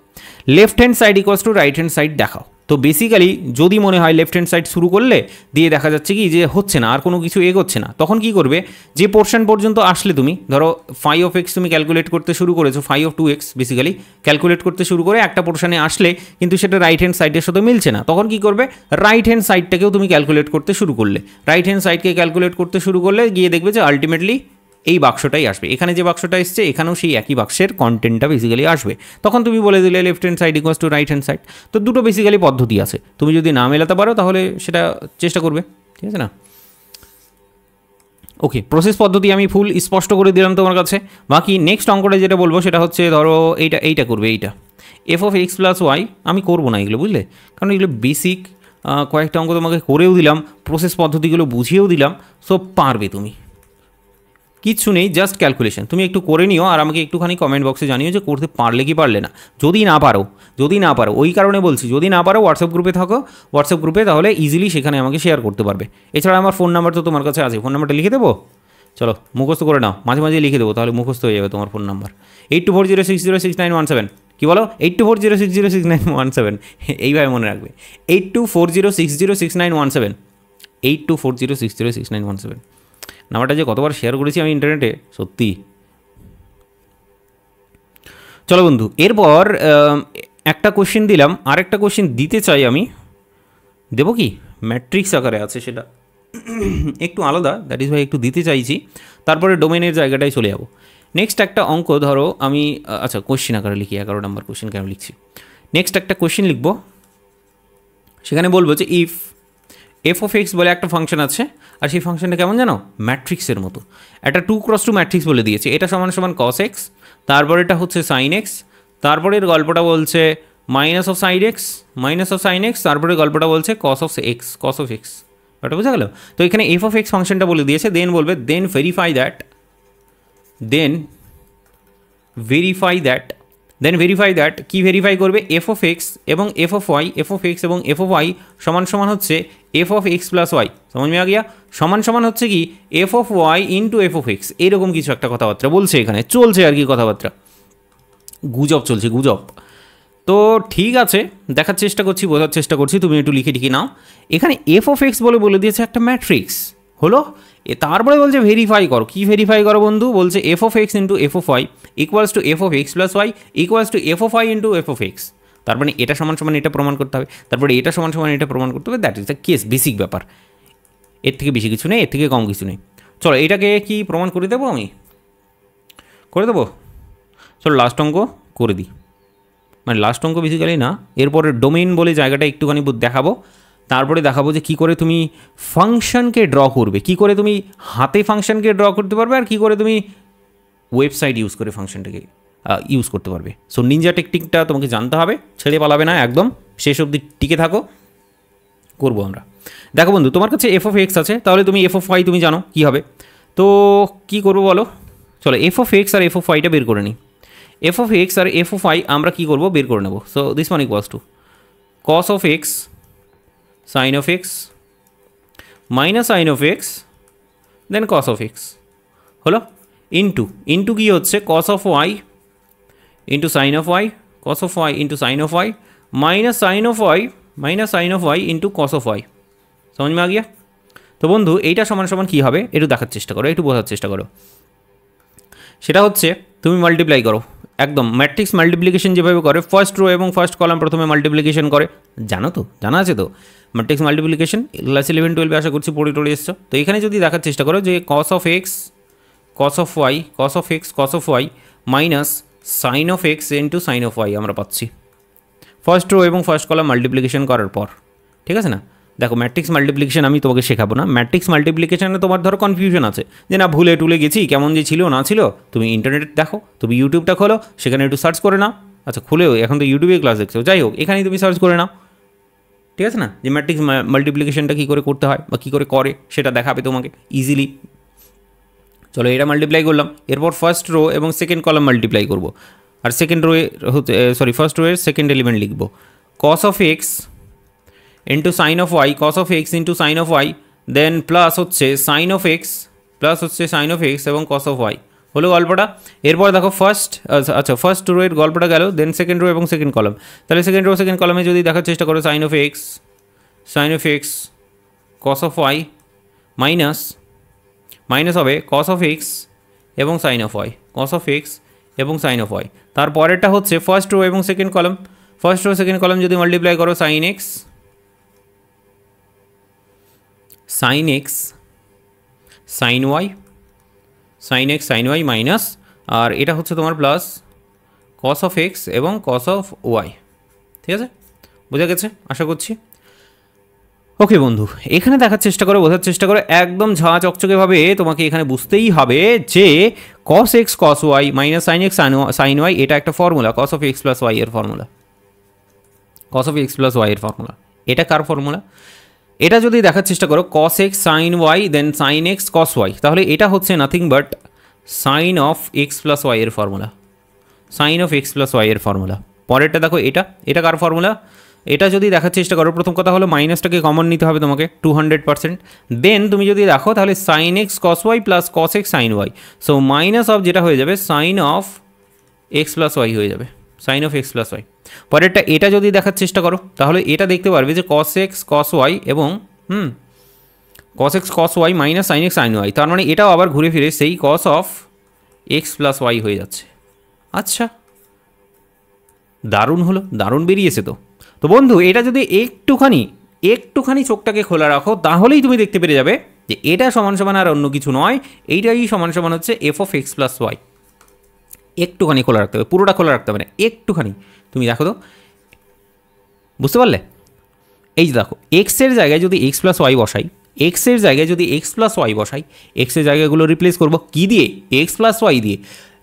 Left hand side equals to right hand side দেখাও। তো বেসিক্যালি যদি মনে হয় লেফট হ্যান্ড সাইড শুরু করলে দিয়ে দেখা যাচ্ছে কি যে হচ্ছে না, আর কোনো কিছু এগোচ্ছে না, তখন কি করবে, যে পোর্শন পর্যন্ত আসলে তুমি ধরো ফাই অফ এক্স তুমি ক্যালকুলেট করতে শুরু করেছো, phi of 2x basically calculate করতে শুরু করে একটা পোর্শনে আসলে কিন্তু সেটা রাইট হ্যান্ড সাইডের সাথে মিলছে না, তখন কি করবে, রাইট হ্যান্ড সাইডটাকেও তুমি ক্যালকুলেট করতে শুরু করলে। রাইট হ্যান্ড সাইডকে ক্যালকুলেট করতে শুরু করলে গিয়ে দেখবে যে আলটিমেটলি এই বাক্সটাই আসবে, এখানে যে বাক্সটা এসছে এখানেও সেই একই বাক্সের কন্টেন্টটা বেসিক্যালি আসবে। তখন তুমি বলে দিলে left hand side equals to right hand side. তো দুটো বেসিক্যালি পদ্ধতি আছে, তুমি যদি না মেলাতে পারো তাহলে সেটা চেষ্টা করবে, ঠিক আছে না। ওকে, প্রসেস পদ্ধতি আমি ফুল স্পষ্ট করে দিলাম তোমার কাছে। বাকি নেক্সট অঙ্কটা যেটা বলবো সেটা হচ্ছে, ধরো এইটা করবে, এইটা f of x plus y. আমি করবো না এগুলো, বুঝলে, কারণ এগুলো বেসিক কয়েকটা অঙ্ক তোমাকে করেও দিলাম, প্রসেস পদ্ধতিগুলো বুঝিয়েও দিলাম, সো পারবে তুমি। কিচ্ছু নেই, জাস্ট ক্যালকুলেশন। তুমি একটু করে নিও আর আমাকে একটুখানি কমেন্ট বক্সে জানিও যে করতে পারলে কি পারলে না। যদি না পারো ওই কারণে বলছি, যদি না পারো হোয়াটসঅ্যাপ গ্রুপে থাকো, হোয়াটসঅ্যাপ গ্রুপে তাহলে ইজিলি সেখানে আমাকে শেয়ার করতে পারবে। এছাড়া আমার ফোন নাম্বার তো তোমার কাছে আছে, ফোন নাম্বারটা লিখে দেবো, চলো মুখস্থ করে নাও, মাঝে মাঝে লিখে দেবো, তাহলে মুখস্থ হয়ে যাবে তোমার ফোন নাম্বার। 8240606917, কী বলো? 8240606917, এইভাবে মনে রাখবে, 8240606917, 8240606917। নাম্বারটা যে কতবার শেয়ার করেছি আমি ইন্টারনেটে, সত্যি। চলো বন্ধু, এরপর একটা কোশ্চেন দিলাম, আরেকটা কোশ্চেন দিতে চাই আমি, দেবো কি? ম্যাট্রিক্স আকারে আছে, সেটা একটু আলাদা, দ্যাট ইজ ভাই একটু দিতে চাইছি, তারপরে ডোমেনের জায়গাটায় চলে যাবো। নেক্সট একটা অঙ্ক ধরো আমি, আচ্ছা কোশ্চেন আকারে লিখি, 11 নম্বর কোশ্চেন কেন লিখছি। নেক্সট একটা কোশ্চেন লিখবো, সেখানে বলবো যে ইফ এফ অফ এক্স বলে একটা ফাংশন আছে, আর সেই ফাংশনটা কেমন জানো? ম্যাট্রিক্সের মতো। একটা 2x2 ম্যাট্রিক্স বলে দিয়েছে, এটা সমান সমান কস এক্স, তারপর এটা হচ্ছে সাইন এক্স, তারপরের গল্পটা বলছে মাইনাস অফ সাইন এক্স, তারপরে গল্পটা বলছে কস অফ এক্স। ওটা বোঝা গেল? তো এখানে এফ অফ এক্স ফাংশনটা বলে দিয়েছে, দেন বলবে দেন ভেরিফাই দ্যাট, কি ভেরিফাই করবে? এফ অফ এক্স এবং এফ অফ ওয়াই সমান সমান হচ্ছে f of x plus y, সমঝ মে আ গিয়া? সমান সমান হচ্ছে কি f of y into f of x, এরকম কিছু একটা কথাবার্তা বলছে, এখানে চলছে আর কি কথাবার্তা, গুজব চলছে, গুজব। তো ঠিক আছে, দেখার চেষ্টা করছি, বোঝার চেষ্টা করছি, তুমি একটু লিখে টিখে নাও। এখানে এফ অফ এক্স বলে দিয়েছে একটা ম্যাট্রিক্স, হলো। তারপরে বলছে ভেরিফাই করো, কি ভেরিফাই করো বন্ধু? বলছে f of x into f of y equals to f of x plus y equals to f of y into f of x. তার মানে এটা সমান সমান এটা প্রমাণ করতে হবে, তারপরে এটা সমান সমান এটা প্রমাণ করতে হবে, that is the case, basic ব্যাপার। এর থেকে বেশি কিছু নেই, এর থেকে কম কিছু নেই। চলো এটাকে কি প্রমাণ করে দেবো? আমি করে দেবো, চলো লাস্ট অঙ্ক করে দিই, মানে লাস্ট অঙ্ক বেসিক্যালি না, এরপরে ডোমেইন বলে জায়গাটা একটুখানি দেখাবো, তারপরে দেখাবো যে কী করে তুমি ফাংশনকে ড্র করবে, কী করে তুমি হাতে ফাংশনকে ড্র করতে পারবে, আর কী করে তুমি ওয়েবসাইট ইউজ করে ফাংশনটাকে ইউজ করতে পারবে। সো নিনজা টেকনিকটা তোমাকে জানতে হবে, ছেড়ে পালাবে না, একদম শেষ অবধি টিকে থাকো, করবো আমরা। দেখো বন্ধু, তোমার কাছে এফ অফ এক্স আছে, তাহলে তুমি এফ অফ ওয়াই তুমি জানো কী হবে, তো কী করবো বলো? চলো এফ অফ এক্স আর এফ অফ ওয়াইটা বের করে নিই। এফ অফ এক্স আর এফ অফ ওয়াই আমরা কী করবো? বের করে নেবো। So this one equals to cos of x sine of x minus sine of x then cos of x, হলো। ইন্টু কী হচ্ছে? Cos of y into sine of y, cos of y into sine of y minus sine of y into cos of Y, সমঝ মে আ গিয়া? তো বন্ধু এইটা সমান সমান কী হবে একটু দেখার চেষ্টা করো, একটু বোঝার চেষ্টা করো। সেটা হচ্ছে তুমি মাল্টিপ্লাই করো, একদম ম্যাট্রিক্স মাল্টিপ্লিকেশন যেভাবে করে, ফার্স্ট রো এবং ফার্স্ট কলাম প্রথমে মাল্টিপ্লিকেশন করে, জানো তো, জানা আছে তো ম্যাট্রিক্স মাল্টিপ্লিকেশন, ক্লাস 11-12 আশা করছি পড়ে এসছো। তো এখানে যদি দেখার চেষ্টা করো যে cos of x cos of y cos of y minus sine of x into sine of y আমরা পাচ্ছি ফার্স্ট রো এবং ফার্স্ট কলাম মাল্টিপ্লিকেশন করার পর, ঠিক আছে না? দেখো ম্যাট্রিক্স মাল্টিপ্লিকেশন আমি তোমাকে শেখাবো না, ম্যাট্রিক্স মাল্টিপ্লিকেশনে তোমার ধরো কনফিউশন আছে যে না ভুলে টুলে গেছি, কেমন যে ছিল না ছিল, তুমি ইন্টারনেট দেখো, তুমি ইউটিউবটা খোলো, সেখানে একটু সার্চ করে নাও, আচ্ছা খুলেও এখন তো ইউটিউবে ক্লাস দেখছো, যাই হোক এখানেই তুমি সার্চ করে নাও, ঠিক আছে না? যে ম্যাট্রিক্স মাল্টিপ্লিকেশনটা কী করে করতে হয় বা কী করে সেটা দেখাবে তোমাকে ইজিলি। চলো এটা মাল্টিপ্লাই করলাম, এরপর ফার্স্ট রো এবং সেকেন্ড কলাম মাল্টিপ্লাই করবো, আর সেকেন্ড রোয়ে হচ্ছে ফার্স্ট রোয়ের সেকেন্ড এলিমেন্ট লিখবো cos of x into sine of y, cos of x into sine of y, then plus হচ্ছে সাইন অফ এক্স এবং কস অফ ওয়াই, হলো গল্পটা। এরপর দেখো ফার্স্ট রো এর গল্পটা গেল, দেন সেকেন্ড রো এবং সেকেন্ড কলাম, তাহলে সেকেন্ড রো সেকেন্ড কলামে যদি দেখার চেষ্টা করো sine of x cos of y minus হবে কস অফ এক্স এবং সাইন অফ ওয়াই, তারপরেরটা হচ্ছে ফার্স্ট রো এবং সেকেন্ড কলাম যদি মাল্টিপ্লাই করো sine x sine y minus, আর এটা হচ্ছে তোমার প্লাস কস অফ এক্স এবং কস অফ ওয়াই, ঠিক আছে? বোঝা গেছে আশা করছি। ওকে বন্ধু, এখানে দেখার চেষ্টা করো, বোঝার চেষ্টা করো, একদম ঝাঁ চকচকেভাবে তোমাকে এখানে বুঝতেই হবে যে cos x cos y minus sine x sine y এটা একটা formula, cos of x plus y এর ফর্মুলা, এটা কার ফর্মুলা? এটা যদি দেখার চেষ্টা করো cos x sine y then sine x cos y, তাহলে এটা হচ্ছে nothing but sine of x plus y এর formula, sine of x plus y এর ফর্মুলা। পরেরটা দেখো, এটা কার ফর্মুলা? এটা যদি দেখার চেষ্টা করো, প্রথম কথা হলো মাইনাসটাকে কমন নিতে হবে তোমাকে 200%। দেন তুমি যদি দেখো তাহলে sine x cos y plus cos x sine y, so minus of যেটা হয়ে যাবে sine of x plus y হয়ে যাবে, sine of x plus y. পরেরটা এটা যদি দেখার চেষ্টা করো তাহলে এটা দেখতে পারবে যে কস এক্স কস ওয়াই এবং cos x cos y minus sine x sine y, তার মানে এটাও আবার ঘুরে ফিরে সেই cos of x plus y হয়ে যাচ্ছে। আচ্ছা, দারুণ হলো, দারুণ বেরিয়েছে তো। তো বন্ধু এটা যদি একটুখানি চোখটাকে খোলা রাখো তাহলেই তুমি দেখতে পেরে যাবে যে এটা সমান সমান আর অন্য কিছু নয়, এইটাই সমান সমান হচ্ছে f of x plus y. একটুখানি খোলা রাখতে হবে, পুরোটা খোলা রাখতে হবে না, একটুখানি। তুমি দেখো তো, বুঝতে পারলে? এই যে দেখো, এক্সের জায়গায় যদি এক্স প্লাস ওয়াই বসাই, এক্সের জায়গায় যদি এক্স প্লাস ওয়াই বসাই, এক্সের জায়গাগুলো রিপ্লেস করবো কী দিয়ে? এক্স প্লাস ওয়াই দিয়ে।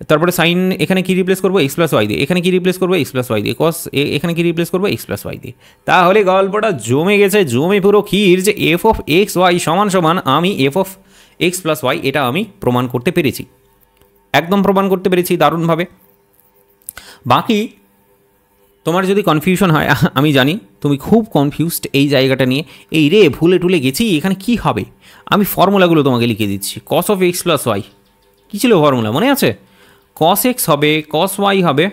তারপরে সাইন এখানে কি রিপ্লেস করবো? এক্স প্লাস ওয়াই দিয়ে। এখানে কি রিপ্লেস করবো? এক্স প্লাস ওয়াই দিয়ে। কস এখানে কি রিপ্লেস করবো? এক্স প্লাস ওয়াই দিয়ে। তাহলে গল্পটা জমে গেছে, জমে পুরো ক্ষীর, যে এফ অফ এক্স ওয়াই সমান সমান আমি f of x plus y, এটা আমি প্রমাণ করতে পেরেছি, একদম প্রমাণ করতে পেরেছি দারুণভাবে। বাকি তোমার যদি কনফিউশন হয়, আমি জানি তুমি খুব কনফিউজড এই জায়গাটা নিয়ে, এই রে ভুলে টুলে গেছি এখানে কি হবে, আমি ফর্মুলাগুলো তোমাকে লিখে দিচ্ছি। Cos of x plus y কী ছিল ফর্মুলা মনে আছে? কস এক্স হবে, কস ওয়াই হবে,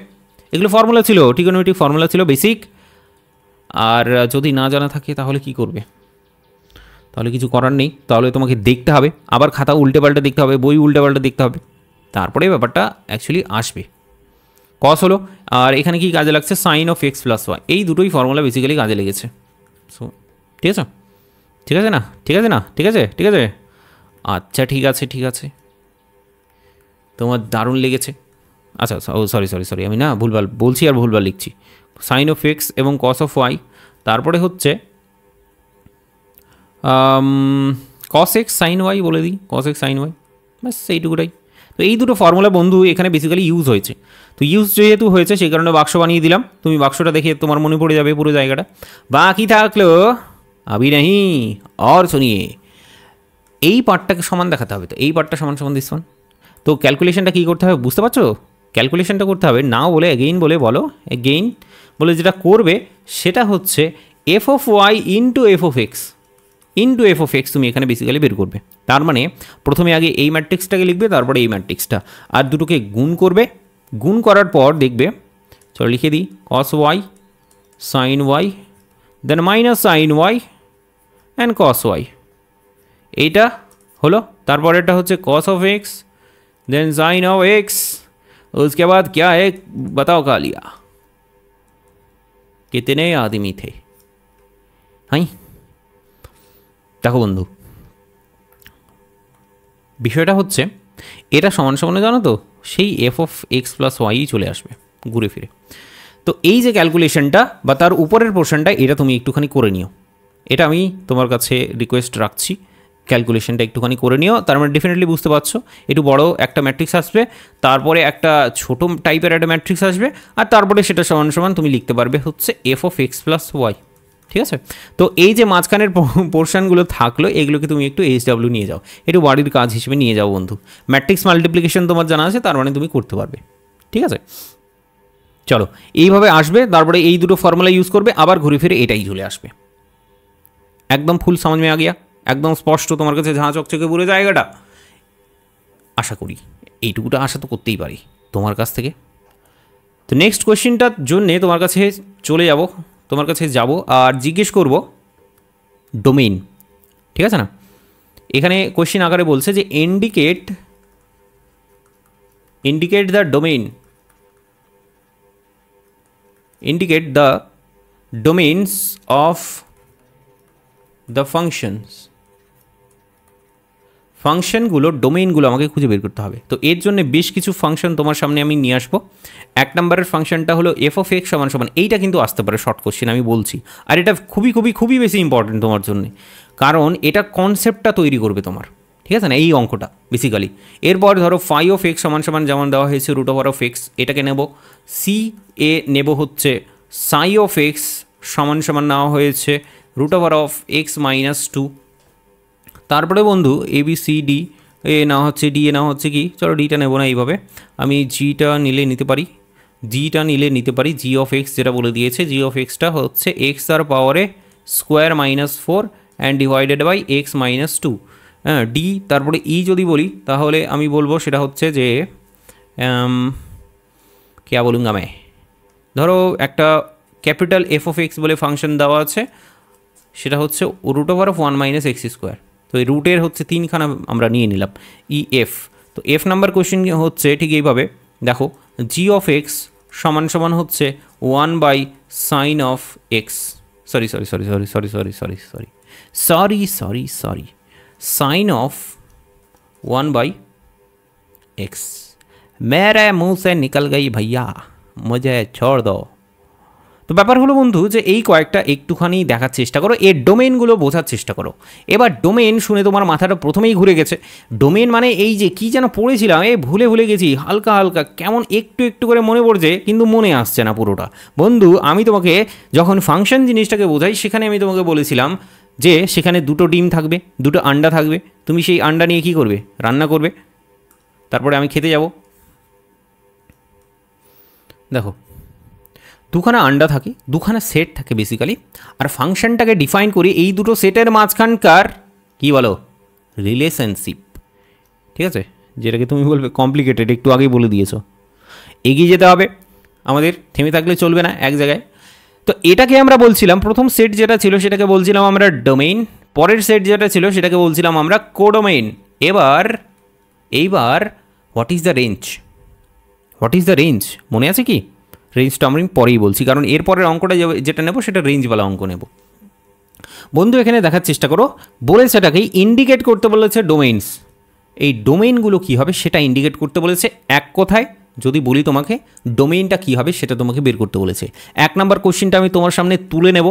এগুলো ফর্মুলা ছিল, ট্রিগোনোমেট্রিক ফর্মুলা ছিল বেসিক। আর যদি না জানা থাকে তাহলে কি করবে? তাহলে কিছু করার নেই, তাহলে তোমাকে দেখতে হবে, আবার খাতা উল্টে পাল্টে দেখতে হবে, বই উল্টে পাল্টে দেখতে হবে, তারপরে ব্যাপারটা অ্যাকচুয়ালি আসবে। কস হলো, আর এখানে কি কাজে লাগছে? Sine of x plus y, এই দুটোই ফর্মুলা বেসিক্যালি কাজে লেগেছে। সো ঠিক আছে, ঠিক আছে না, ঠিক আছে না, ঠিক আছে, ঠিক আছে, আচ্ছা ঠিক আছে, ঠিক আছে, তোমার দারুণ লেগেছে। আচ্ছা ও সরি আমি না ভুলভাল বলছি আর ভুলভাল লিখছি। সাইন অফ এক্স এবং কস অফ ওয়াই, তারপরে হচ্ছে কস এক্স সাইন ওয়াই বলে দিই, কস এক্স সাইন ওয়াই, ব্যাস এইটুকুটাই। তো এই দুটো ফর্মুলা বন্ধু এখানে বেসিক্যালি ইউজ হয়েছে। তো ইউজ যেহেতু হয়েছে সেই কারণে বাক্স বানিয়ে দিলাম, তুমি বাক্সটা দেখে তোমার মনে পড়ে যাবে পুরো জায়গাটা। বাকি থাকলো আবি নাহি আর শুনিয়ে, এই পার্টটাকে সমান দেখাতে হবে, তো এই পার্টটা সমান সমান দিস ওয়ান। তো ক্যালকুলেশনটা কী করতে হবে বুঝতে পারছো? ক্যালকুলেশনটা করতে হবে, নাও বলে এগেইন বলে বলো, এগেইন বলে যেটা করবে সেটা হচ্ছে f of y into f of x, into f of x তুমি এখানে বেসিক্যালি বের করবে। তার মানে প্রথমে আগে এই ম্যাট্রিক্সটাকে লিখবে, তারপরে এই ম্যাট্রিক্সটা, আর দুটোকে গুণ করবে। গুণ করার পর দেখবে, চলো লিখে দিই, cos y sine y then minus sine y and cos y, এইটা হলো। তারপর এটা হচ্ছে cos of x then sine of x, उसके बाद क्या है बताओ कालिया, कितने आदमी थे? हाई দেখো বন্ধু, বিষয়টা হচ্ছে এটা সমান সমানে জানো তো সেই f of x plus y চলে আসবে ঘুরে ফিরে। তো এই যে ক্যালকুলেশনটা বা তার উপরের পোর্শনটা, এটা তুমি একটুখানি করে নিও, এটা আমি তোমার কাছে রিকোয়েস্ট রাখছি, ক্যালকুলেশনটা একটুখানি করে নিও। তার মানে ডেফিনেটলি বুঝতে পারছো, একটু বড় একটা ম্যাট্রিক্স আসবে, তারপরে একটা ছোটো টাইপের একটা ম্যাট্রিক্স আসবে, আর তারপরে সেটা সমান সমান তুমি লিখতে পারবে হচ্ছে f of x plus y. ঠিক আছে? তো এই যে মাঝখানের পোর্শনগুলো থাকলো, এগুলোকে তুমি একটু এইচডাব্লিউ নিয়ে যাও, একটু বাড়ির কাজ হিসেবে নিয়ে যাও বন্ধু। ম্যাট্রিক্স মাল্টিপ্লিকেশন তোমার জানা আছে, তার মানে তুমি করতে পারবে। ঠিক আছে, চলো এইভাবে আসবে, তারপরে এই দুটো ফর্মুলা ইউজ করবে, আবার ঘুরে ফিরে এটাই চলে আসবে। একদম ফুল সমাজ মে আ গিয়া, একদম স্পষ্ট তোমার কাছে ঝাঁ চকচকে পুরো জায়গাটা। আশা করি এইটুকুটা আশা তো করতেই পারি তোমার কাছ থেকে। তো নেক্সট কোয়েশ্চেনটার জন্যে তোমার কাছে যাব আর জিজ্ঞেস করব ডোমেইন। ঠিক আছে না? এখানে কোয়েশ্চেন আকারে বলছে যে indicate the domain, indicate the domains of the ফাংশনগুলো, ডোমেইনগুলো আমাকে খুঁজে বের করতে হবে। তো এর জন্য বেশ কিছু ফাংশন তোমার সামনে আমি নিয়ে আসবো। এক নম্বরের ফাংশনটা হলো এফ অফ এক্স সমান সমান, এইটা কিন্তু আসতে পারে শর্ট কোশ্চেন, আমি বলছি, আর এটা খুবই খুবই খুবই বেশি ইম্পর্টেন্ট তোমার জন্য, কারণ এটা কনসেপ্টটা তৈরি করবে তোমার। ঠিক আছে না? এই অঙ্কটা বেসিক্যালি। এরপর ধরো ফাই অফ এক্স সমান সমান যেমন দেওয়া হয়েছে রুট ওভার অফ এক্স, এটাকে নেব। সি এ নেব হচ্ছে সাই অফ এক্স সমান সমান নেওয়া হয়েছে root over of x minus 2। তারপরে বন্ধু এ বি সি ডি এ না হচ্ছে ডি, এ না হচ্ছে কি, চলো ডিটা নেবো না, এইভাবে আমি জিটা নিতে পারি, জিটা নিতে পারি, জি অফ এক্স যেটা বলে দিয়েছে, জি অফ এক্সটা হচ্ছে এক্স আর পাওয়ারে square -4 and divided by x -2। হ্যাঁ, ডি তারপরে ই যদি বলি তাহলে আমি বলবো সেটা হচ্ছে যে क्या बोलूँगा मैं, ধরো একটা ক্যাপিটাল এফ অফ এক্স বলে ফাংশন দেওয়া আছে, সেটা হচ্ছে √1 - x²। তো এই রুটের হচ্ছে 3খানা আমরা নিয়ে নিলাম ই এফ। তো এফ নাম্বার কোয়েশ্চেন হচ্ছে ঠিক এইভাবে দেখো, জি অফ এক্স সমান সমান হচ্ছে 1/sin of x, sorry sine of 1/x। मेरे मुंह से निकल गई भैया, मुझे छोड़ दो। তো ব্যাপার হলো বন্ধু যে এই কয়েকটা একটুখানি দেখার চেষ্টা করো, এর ডোমেনগুলো বোঝার চেষ্টা করো। এবার ডোমেন শুনে তোমার মাথাটা প্রথমেই ঘুরে গেছে। ডোমেন মানে এই যে কী যেন পড়েছিলাম, ভুলে গেছি হালকা হালকা, কেমন একটু একটু করে মনে পড়ছে কিন্তু মনে আসছে না পুরোটা। বন্ধু আমি তোমাকে যখন ফাংশন জিনিসটাকে বোঝাই সেখানে আমি তোমাকে বলেছিলাম যে সেখানে দুটো ডিম থাকবে, দুটো আন্ডা থাকবে, তুমি সেই আন্ডা নিয়ে কী করবে, রান্না করবে, তারপরে আমি খেতে যাব। দেখো দুখানা আন্ডা থাকে, দুখানা সেট থাকে বেসিক্যালি, আর ফাংশনটাকে ডিফাইন করি এই দুটো সেটের মাঝখানকার কী বলো, রিলেশনশিপ। ঠিক আছে, যেটাকে তুমি বলবে কমপ্লিকেটেড, একটু আগেই বলে দিয়েছো। এগিয়ে যেতে হবে আমাদের, থেমে থাকলে চলবে না এক জায়গায়। তো এটাকে আমরা বলছিলাম, প্রথম সেট যেটা ছিল সেটাকে বলছিলাম আমরা ডোমেইন, পরের সেট যেটা ছিল সেটাকে বলছিলাম আমরা কোডোমেইন। এইবার হোয়াট ইজ দ্য রেঞ্জ, মনে আছে কি? রেঞ্জটা আমি পরেই বলছি, কারণ এরপরের অঙ্কটা যেটা নেব সেটা রেঞ্জওয়ালা অঙ্ক নেব। বন্ধু এখানে দেখার চেষ্টা করো, বলেছে সেটাকেই ইন্ডিকেট করতে বলেছে ডোমেইনস। এই ডোমেইনগুলো কী হবে সেটা ইন্ডিকেট করতে বলেছে। এক কথায় যদি বলি তোমাকে, ডোমেইনটা কী হবে সেটা তোমাকে বের করতে বলেছে। 1 নাম্বার কোশ্চেনটা আমি তোমার সামনে তুলে নেব,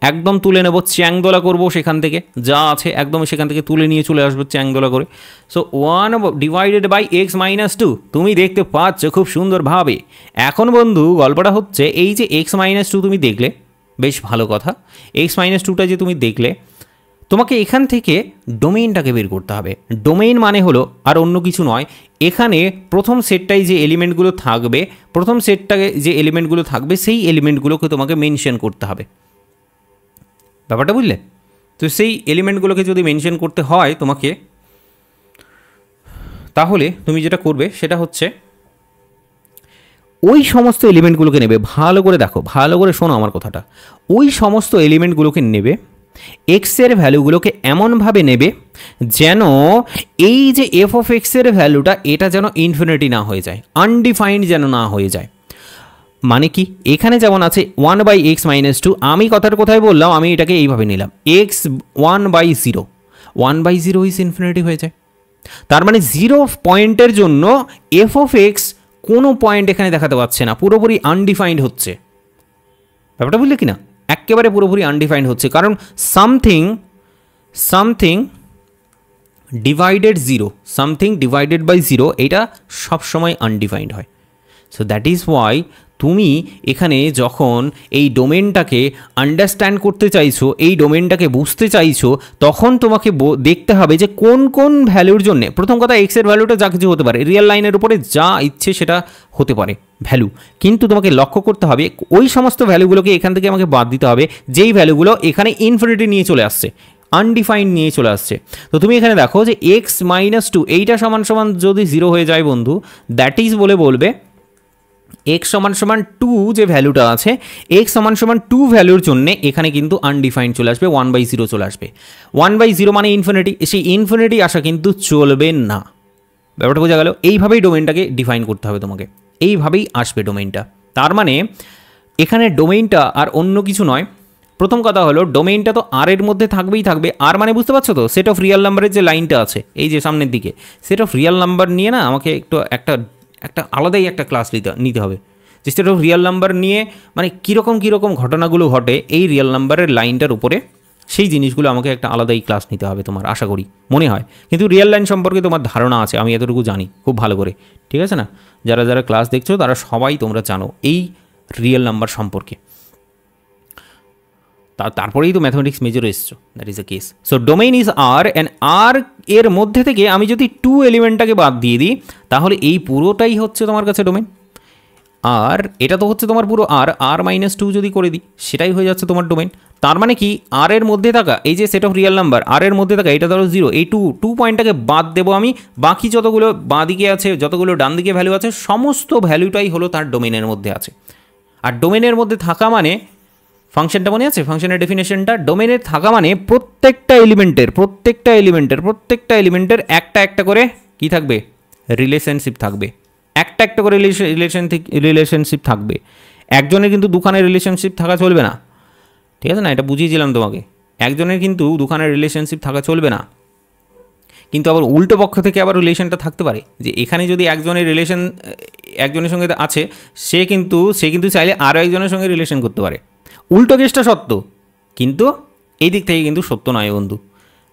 একদম তুলে নেব, চ্যাংদোলা করবো সেখান থেকে, যা আছে একদম সেখান থেকে তুলে নিয়ে চলে আসবো চ্যাংদোলা করে। সো 1/(x-2) তুমি দেখতে পাচ্ছ খুব সুন্দরভাবে। এখন বন্ধু গল্পটা হচ্ছে এই যে x-2 তুমি দেখলে, বেশ ভালো কথা, x-2টা যে তুমি দেখলে, তোমাকে এখান থেকে ডোমেইনটাকে বের করতে হবে। ডোমেইন মানে হলো আর অন্য কিছু নয়, এখানে প্রথম সেটটায় যে এলিমেন্টগুলো থাকবে, সেই এলিমেন্টগুলোকে তোমাকে মেনশন করতে হবে। ব্যাপারটা বুঝলে? তো সেই এলিমেন্টগুলোকে যদি মেনশন করতে হয় তোমাকে, তাহলে তুমি যেটা করবে সেটা হচ্ছে ওই সমস্ত এলিমেন্টগুলোকে নেবে, ভালো করে দেখো, ভালো করে শোনো আমার কথাটা, ওই সমস্ত এলিমেন্টগুলোকে নেবে, এক্সের ভ্যালুগুলোকে এমনভাবে নেবে যেন এই যে এফ অফ এক্সের ভ্যালুটা এটা যেন ইনফিনিটি না হয়ে যায়, আনডিফাইন্ড যেন না হয়ে যায়। মানে কি, এখানে যেমন আছে 1/(x-2), আমি কথার কোথায় বললাম, আমি এটাকে এইভাবে নিলাম, x 1/0 ইজ ইনফিনিটি হয়ে যায়। তার মানে 0 পয়েন্টের জন্য এফ অফ এক্স কোনো পয়েন্ট এখানে দেখাতে পাচ্ছে না, পুরোপুরি আনডিফাইন্ড হচ্ছে। ব্যাপারটা বুঝলে কি না? একেবারে পুরোপুরি আনডিফাইন্ড হচ্ছে, কারণ সামথিং ডিভাইডেড বাই 0 এটা সবসময় আনডিফাইন্ড হয়। সো দ্যাট ইজ ওয়াই তুমি এখানে যখন এই ডোমেনটাকে আন্ডারস্ট্যান্ড করতে চাইছো, এই ডোমেনটাকে বুঝতে চাইছো, তখন তোমাকে দেখতে হবে যে কোন কোন ভ্যালুর জন্য। প্রথম কথা, এক্সের ভ্যালুটা যা কিছু হতে পারে, রিয়েল লাইনের উপরে যা ইচ্ছে সেটা হতে পারে ভ্যালু, কিন্তু তোমাকে লক্ষ্য করতে হবে ওই সমস্ত ভ্যালুগুলোকে এখান থেকে আমাকে বাদ দিতে হবে যেই ভ্যালুগুলো এখানে ইনফিনিটি নিয়ে চলে আসছে, আনডিফাইন্ড নিয়ে চলে আসছে। তো তুমি এখানে দেখো যে x-2 এইটা সমান সমান যদি 0 হয়ে যায় বন্ধু, দ্যাট ইজ বলবে x সমান 2 যে ভ্যালুটা আছে, x সমান 2 ভ্যালুর জন্য এখানে কিন্তু আনডিফাইন্ড চলে আসবে, 1/0 চলে আসবে। 1/0 মানে ইনফিনিটি, সেই ইনফিনিটি আসা কিন্তু চলবে না। ব্যাপারটা বোঝা গেল? এইভাবেই ডোমেইনটাকে ডিফাইন করতে হবে তোমাকে, এইভাবেই আসবে ডোমেইনটা। তার মানে এখানে ডোমেইনটা আর অন্য কিছু নয়। প্রথম কথা হলো ডোমেইনটা তো আর এর মধ্যে থাকবেই থাকবে, আর মানে বুঝতে পারছো তো, সেট অফ রিয়েল নাম্বারের যে লাইনটা আছে এই যে সামনের দিকে, সেট অফ রিয়েল নাম্বার নিয়ে না আমাকে একটু একটা আলাদাই একটা ক্লাস নিতে হবে, যে সেট অফ রিয়েল নাম্বার নিয়ে মানে কীরকম ঘটনাগুলো ঘটে এই রিয়েল নাম্বারের লাইনটার উপরে, সেই জিনিসগুলো আমাকে একটা আলাদাই ক্লাস নিতে হবে তোমার, আশা করি মনে হয়। কিন্তু রিয়েল লাইন সম্পর্কে তোমার ধারণা আছে, আমি এতটুকু জানি খুব ভালো করে, ঠিক আছে না? যারা যারা ক্লাস দেখছো তারা সবাই তোমরা জানো এই রিয়েল নাম্বার সম্পর্কে। তারপরেই তো ম্যাথমেটিক্স মেজর এসছো, that is the case. So domain is R, and R এর মধ্যে থেকে আমি যদি 2 এলিমেন্টটাকে বাদ দিয়ে দিই তাহলে এই পুরোটাই হচ্ছে তোমার কাছে ডোমেন। আর এটা তো হচ্ছে তোমার পুরো আর -2 যদি করে দিই সেটাই হয়ে যাচ্ছে তোমার ডোমেন। তার মানে কি আর এর মধ্যে থাকা এই যে সেট অফ রিয়েল নাম্বার আর এর মধ্যে থাকা এটা ধরো 0, এই 2 পয়েন্টটাকে বাদ দেবো আমি, বাকি যতগুলো বাঁ দিকে আছে যতগুলো ডান দিকে ভ্যালু আছে সমস্ত ভ্যালুটাই হলো তার ডোমেনের মধ্যে আছে। আর ডোমেনের মধ্যে থাকা মানে ফাংশনটা মনে আছে, ফাংশনের ডেফিনেশনটা, ডোমেনের থাকা মানে প্রত্যেকটা এলিমেন্টের একটা একটা করে কি থাকবে, রিলেশনশিপ থাকবে, একটা করে রিলেশনশিপ থাকবে। একজনের কিন্তু দুখানের রিলেশনশিপ থাকা চলবে না, ঠিক আছে না, এটা বুঝিয়েছিলাম তোমাকে। একজনের কিন্তু দুখানের রিলেশনশিপ থাকা চলবে না, কিন্তু আবার উল্টো পক্ষ থেকে আবার রিলেশনটা থাকতে পারে, যে এখানে যদি একজনের রিলেশন একজনের সঙ্গে আছে সে কিন্তু চাইলে আরও একজনের সঙ্গে রিলেশন করতে পারে। উল্টো কেসটা সত্য, কিন্তু এই দিক থেকে কিন্তু সত্য নয় বন্ধু,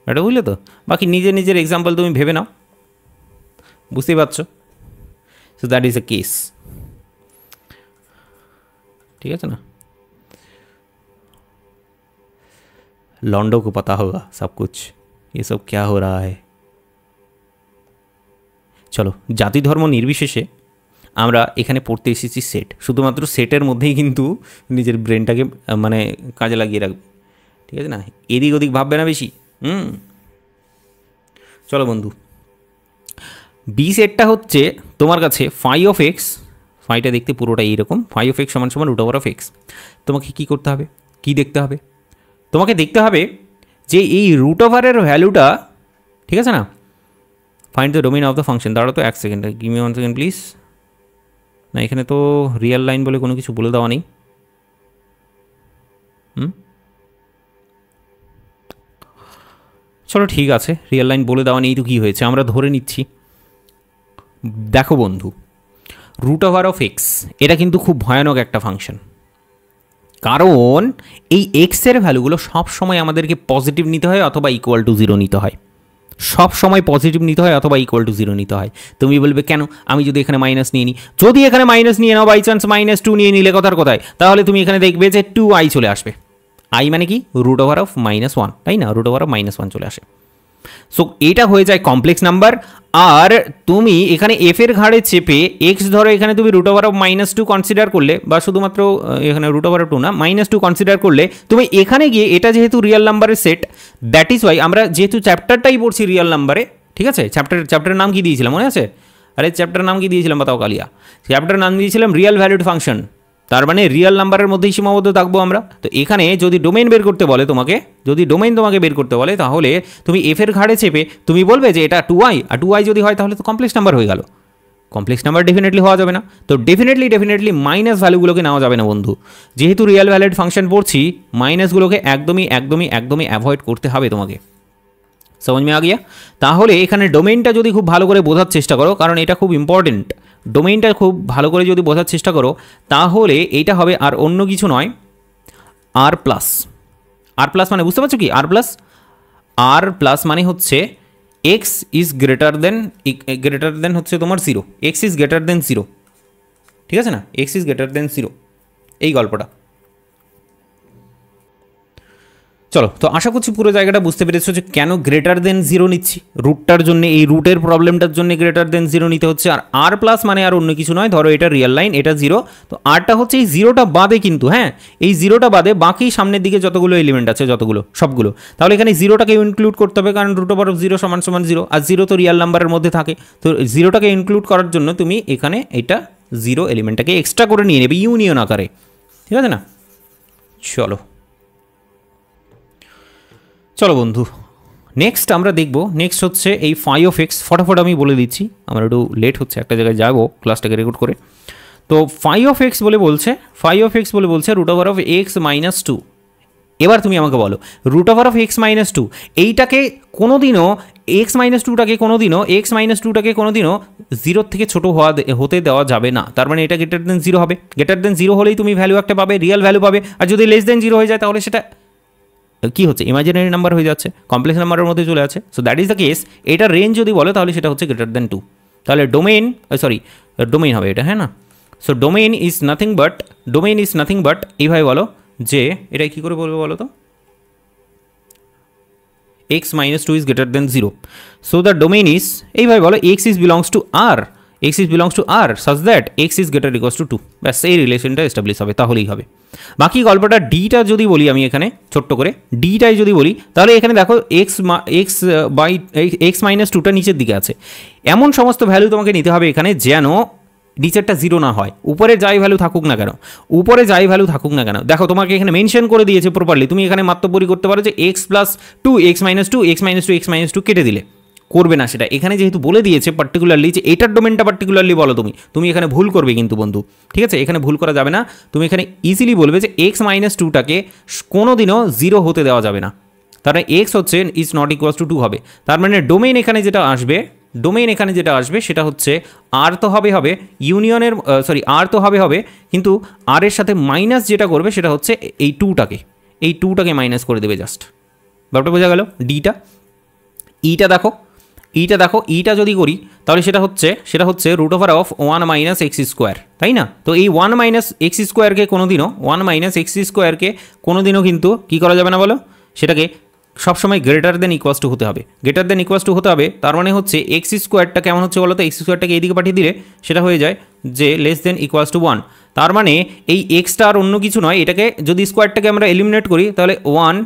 এটা বুঝলে তো। বাকি নিজের এক্সাম্পল তুমি ভেবে নাও, বুঝতেই পারছো। So that is a case, ঠিক আছে না। लॉन्डो को पता होगा सब कुछ, ये सब क्या हो रहा है। চলো, জাতি ধর্ম নির্বিশেষে আমরা এখানে পড়তে এসেছি সেট, শুধুমাত্র সেটের মধ্যেই কিন্তু নিজের ব্রেনটাকে মানে কাজে লাগিয়ে রাখবে, ঠিক আছে না, এদিক ওদিক ভাববে না বেশি। চলো বন্ধু, বি সেটটা হচ্ছে তোমার কাছে ফাই অফ এক্স, ফাইটা দেখতে পুরোটা এইরকম, ফাই অফ এক্স সমান √(x). তোমাকে কী করতে হবে, কী দেখতে হবে, তোমাকে দেখতে হবে যে এই √এর ভ্যালুটা, ঠিক আছে না, find the domain of the function. দাঁড়াও তো 1 second, give me 1 second please. না, এখানে তো রিয়েল লাইন বলে কোনো কিছু বলে দেওয়া নেই। চলো ঠিক আছে, রিয়েল লাইন বলে দেওয়া নেই তো কী হয়েছে, আমরা ধরে নিচ্ছি। দেখো বন্ধু, √(x) এটা কিন্তু খুব ভয়ানক একটা ফাংশন, কারণ এই এক্সের ভ্যালুগুলো সব সময় আমাদেরকে পজিটিভ নিতে হয় অথবা =0 নিতে হয়, সব সময় পজিটিভ নিতে হয় অথবা =0 নিতে হয়। তুমি বলবে কেন, আমি যদি এখানে মাইনাস নিয়ে নিই, যদি এখানে মাইনাস নিয়ে নাও, বাই চান্স -2 নিয়ে নিলে কথার কথায়, তাহলে তুমি এখানে দেখবে যে 2i চলে আসবে। i মানে কি, √(-1), তাই না, √(-1) চলে আসে। সো এটা হয়ে যায় কমপ্লেক্স নাম্বার। আর তুমি এখানে এফ এর ঘাড়ে চেপে এক্স ধরো, এখানে তুমি √(-2) কনসিডার করলে, বা শুধুমাত্র এখানে √(2) না -2 কনসিডার করলে, তুমি এখানে গিয়ে এটা যেহেতু রিয়েল নাম্বারের সেট, দ্যাট ইজ ওয়াই আমরা যেহেতু চ্যাপ্টারটাই পড়ছি রিয়েল নাম্বারে, ঠিক আছে, চ্যাপ্টারের নাম কি দিয়েছিলাম মনে আছে, আরে চ্যাপ্টারের নাম কি দিয়েছিলাম বাতাও কালিয়া, চ্যাপ্টারের নাম দিয়েছিলাম রিয়েল ভ্যালুড ফাংশন, তার মানে রিয়েল নাম্বারের মধ্যেই সীমাবদ্ধ থাকবো আমরা। তো এখানে যদি ডোমেইন বের করতে বলে তোমাকে, যদি ডোমেইন তোমাকে বের করতে বলে, তাহলে তুমি এফ এর ঘাড়ে চেপে তুমি বলবে যে এটা 2i, আর 2i যদি হয় তাহলে তো কমপ্লেক্স নাম্বার হয়ে গেল। কমপ্লেক্স নাম্বার ডেফিনেটলি হওয়া যাবে না, তো ডেফিনেটলি মাইনাস ভ্যালুগুলোকে নেওয়া যাবে না বন্ধু। যেহেতু রিয়েল ভ্যালিড ফাংশন পড়ছি, মাইনাসগুলোকে একদমই অ্যাভয়েড করতে হবে তোমাকে। समझ में आ गया। তাহলে এখানে ডোমেইনটা যদি খুব ভালো করে বোঝার চেষ্টা করো, কারণ এটা খুব ইম্পর্টেন্ট, ডোমেইনটা খুব ভালো করে যদি বোঝার চেষ্টা করো তাহলে এইটা হবে আর অন্য কিছু নয়, আর প্লাস। আর প্লাস মানে বুঝতে পারছো কি, আর প্লাস মানে হচ্ছে এক্স ইজ গ্রেটার দেন হচ্ছে তোমার 0, এক্স ইজ গ্রেটার দেন 0, ঠিক আছে না, এক্স ইজ গ্রেটার দেন 0, এই গল্পটা। চলো, তো আশা করছি পুরো জায়গাটা বুঝতে পেরেছো যে কেন গ্রেটার দেন 0 নিচ্ছি, রুটটার জন্য, এই রুটের প্রবলেমটার জন্য গ্রেটার দেন 0 নিতে হচ্ছে। আর আর প্লাস মানে আর অন্য কিছু নয়, ধরো এটা রিয়েল লাইন, এটা 0, তো আরটা হচ্ছে এই 0টা বাদে, কিন্তু হ্যাঁ এই 0টা বাদে বাকি সামনের দিকে যতগুলো এলিমেন্ট আছে যতগুলো সবগুলো, তাহলে এখানে 0টাকে ইনক্লুড করতে হবে, কারণ √0 = 0, আর 0 তো রিয়েল নাম্বারের মধ্যে থাকে, তো 0টাকে ইনক্লুড করার জন্য তুমি এখানে এটা 0 এলিমেন্টটাকে এক্সট্রা করে নিয়ে নেবে ইউনিয়ন আকারে, ঠিক আছে না। চলো বন্ধু, নেক্সট আমরা দেখব, নেক্সট হচ্ছে এই ফাই অফ এক্স। ফটাফট আমি বলে দিচ্ছি, আমার একটু লেট হচ্ছে, একটা জায়গায় যাবো ক্লাসটাকে রেকর্ড করে। তো ফাই অফ এক্স বলে বলছে √(x - 2). এবার তুমি আমাকে বলো √(x - 2) এইটাকে কোনোদিনও x-2টাকে কোনোদিনও x-2টাকে কোনোদিনও 0 থেকে ছোটো হতে দেওয়া যাবে না। তার মানে এটা গ্রেটার দেন 0 হবে, গ্রেটার দেন 0 হলেই তুমি ভ্যালু একটা পাবে, রিয়েল ভ্যালু পাবে। আর যদি লেস দেন 0 হয়ে যায় তাহলে সেটা কী হচ্ছে, ইমাজিনারি নাম্বার হয়ে যাচ্ছে, কমপ্লেক্স নাম্বারের মধ্যে চলে আছে। So that is the case. এটা রেঞ্জ যদি বলে তাহলে সেটা হচ্ছে গ্রেটার দেন 2, তাহলে ডোমেইন হবে এটা, হ্যাঁ না। So domain is nothing but এইভাবে বলো যে এটা কী করে বলবো বলো তো, x minus two is greater than zero. So the domain is, এইভাবে বলো x is belongs to R, x is belongs to R such that x is greater equals to 2, ব্যাস এই রিলেশনটা এস্টাবলিশ হবে, তাহলেই হবে। বাকি গল্পটা ডিটা যদি বলি আমি এখানে ছোট্ট করে, ডিটাই যদি বলি তাহলে এখানে দেখো এক্স মাইনাস টুটা নিচের দিকে আছে, এমন সমস্ত ভ্যালু তোমাকে নিতে হবে এখানে যেন নিচেরটা জিরো না হয়, উপরে যাই ভ্যালু থাকুক না কেন, উপরে যাই ভ্যালু থাকুক না কেন। দেখো তোমাকে এখানে মেনশন করে দিয়েছে প্রপারলি, তুমি এখানে মাত্রবরি করতে পারো যে x plus two x minus two x minus two x minus two কেটে দিলে, করবে না সেটা। এখানে যেহেতু বলে দিয়েছে পার্টিকুলারলি যে এটার ডোমেনটা পার্টিকুলারলি বলো, তুমি এখানে ভুল করবে কিন্তু বন্ধু, ঠিক আছে, এখানে ভুল করা যাবে না। তুমি এখানে ইজিলি বলবে যে এক্স মাইনাস টুটাকে কোনো দিনও জিরো হতে দেওয়া যাবে না, তার মানে এক্স হচ্ছে ইজ নট ইকুয়ালস টু 2 হবে। তার মানে ডোমেইন এখানে যেটা আসবে, ডোমেইন এখানে যেটা আসবে সেটা হচ্ছে আর তো হবে ইউনিয়নের, সরি আর তো হবে কিন্তু আর এর সাথে মাইনাস যেটা করবে সেটা হচ্ছে এই টুটাকে মাইনাস করে দেবে জাস্ট। ব্যাপারটা বোঝা গেল? ডিটা, ইটা দেখো ইটা যদি করি তাহলে সেটা হচ্ছে root over of 1 minus x square, তাই না? তো এই 1 মাইনাস এক্স স্কোয়ারকে কোনোদিনও কিন্তু কী করা যাবে না বলো, সেটাকে সবসময় গ্রেটার দেন ইকুয়ালস টু হতে হবে, গ্রেটার দেন ইকুয়ালস টু হতে হবে। তার মানে হচ্ছে এক্স স্কোয়ারটা কেমন হচ্ছে বলো তো, এক্স স্কোয়ারটাকে এইদিকে পাঠিয়ে দিলে সেটা হয়ে যায় যে লেস দেন ইকুয়ালস টু 1। তার মানে এই এক্সটা আর অন্য কিছু নয়, এটাকে যদি স্কোয়ারটাকে আমরা এলিমিনেট করি তাহলে 1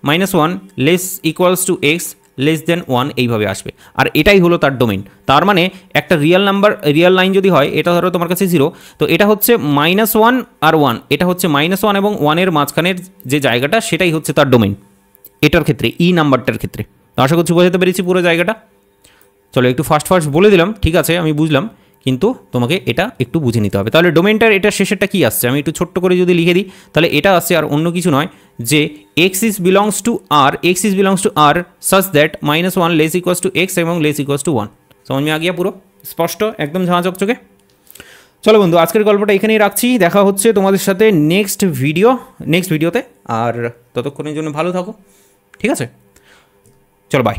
minus 1 less equals to x less than 1 এইভাবে আসবে, আর এটাই হলো তার ডোমেইন। তার মানে একটা রিয়েল লাইন যদি হয়, এটা ধরো তোমার কাছে 0, তো এটা হচ্ছে -1 আর 1, এটা হচ্ছে -1 এবং 1-এর মাঝখানের যে জায়গাটা সেটাই হচ্ছে তার ডোমেইন এটার ক্ষেত্রে, ই নাম্বারটার ক্ষেত্রে। তো আশা করছি বোঝাতে পেরেছি পুরো জায়গাটা। চলো একটু ফাস্ট বলে দিলাম, ঠিক আছে আমি বুঝলাম, কিন্তু তোমাকে এটা একটু বুঝে নিতে হবে। তাহলে ডোমেনটার এটা শেষেরটা কি আসছে আমি একটু ছোট্ট করে যদি লিখে দিই, তাহলে এটা আসছে আর অন্য কিছু নয় যে x is belongs to R such that -1 less equals to x এবং লেস ইকুয়ালস টু 1। সমঝ মে আ গিয়া? পুরো স্পষ্ট, একদম ঝাঁ চকচকে। চলো বন্ধু, আজকের গল্পটা এখানেই রাখছি, দেখা হচ্ছে তোমাদের সাথে নেক্সট ভিডিওতে, আর ততক্ষণের জন্য ভালো থাকো, ঠিক আছে? চলো বাই।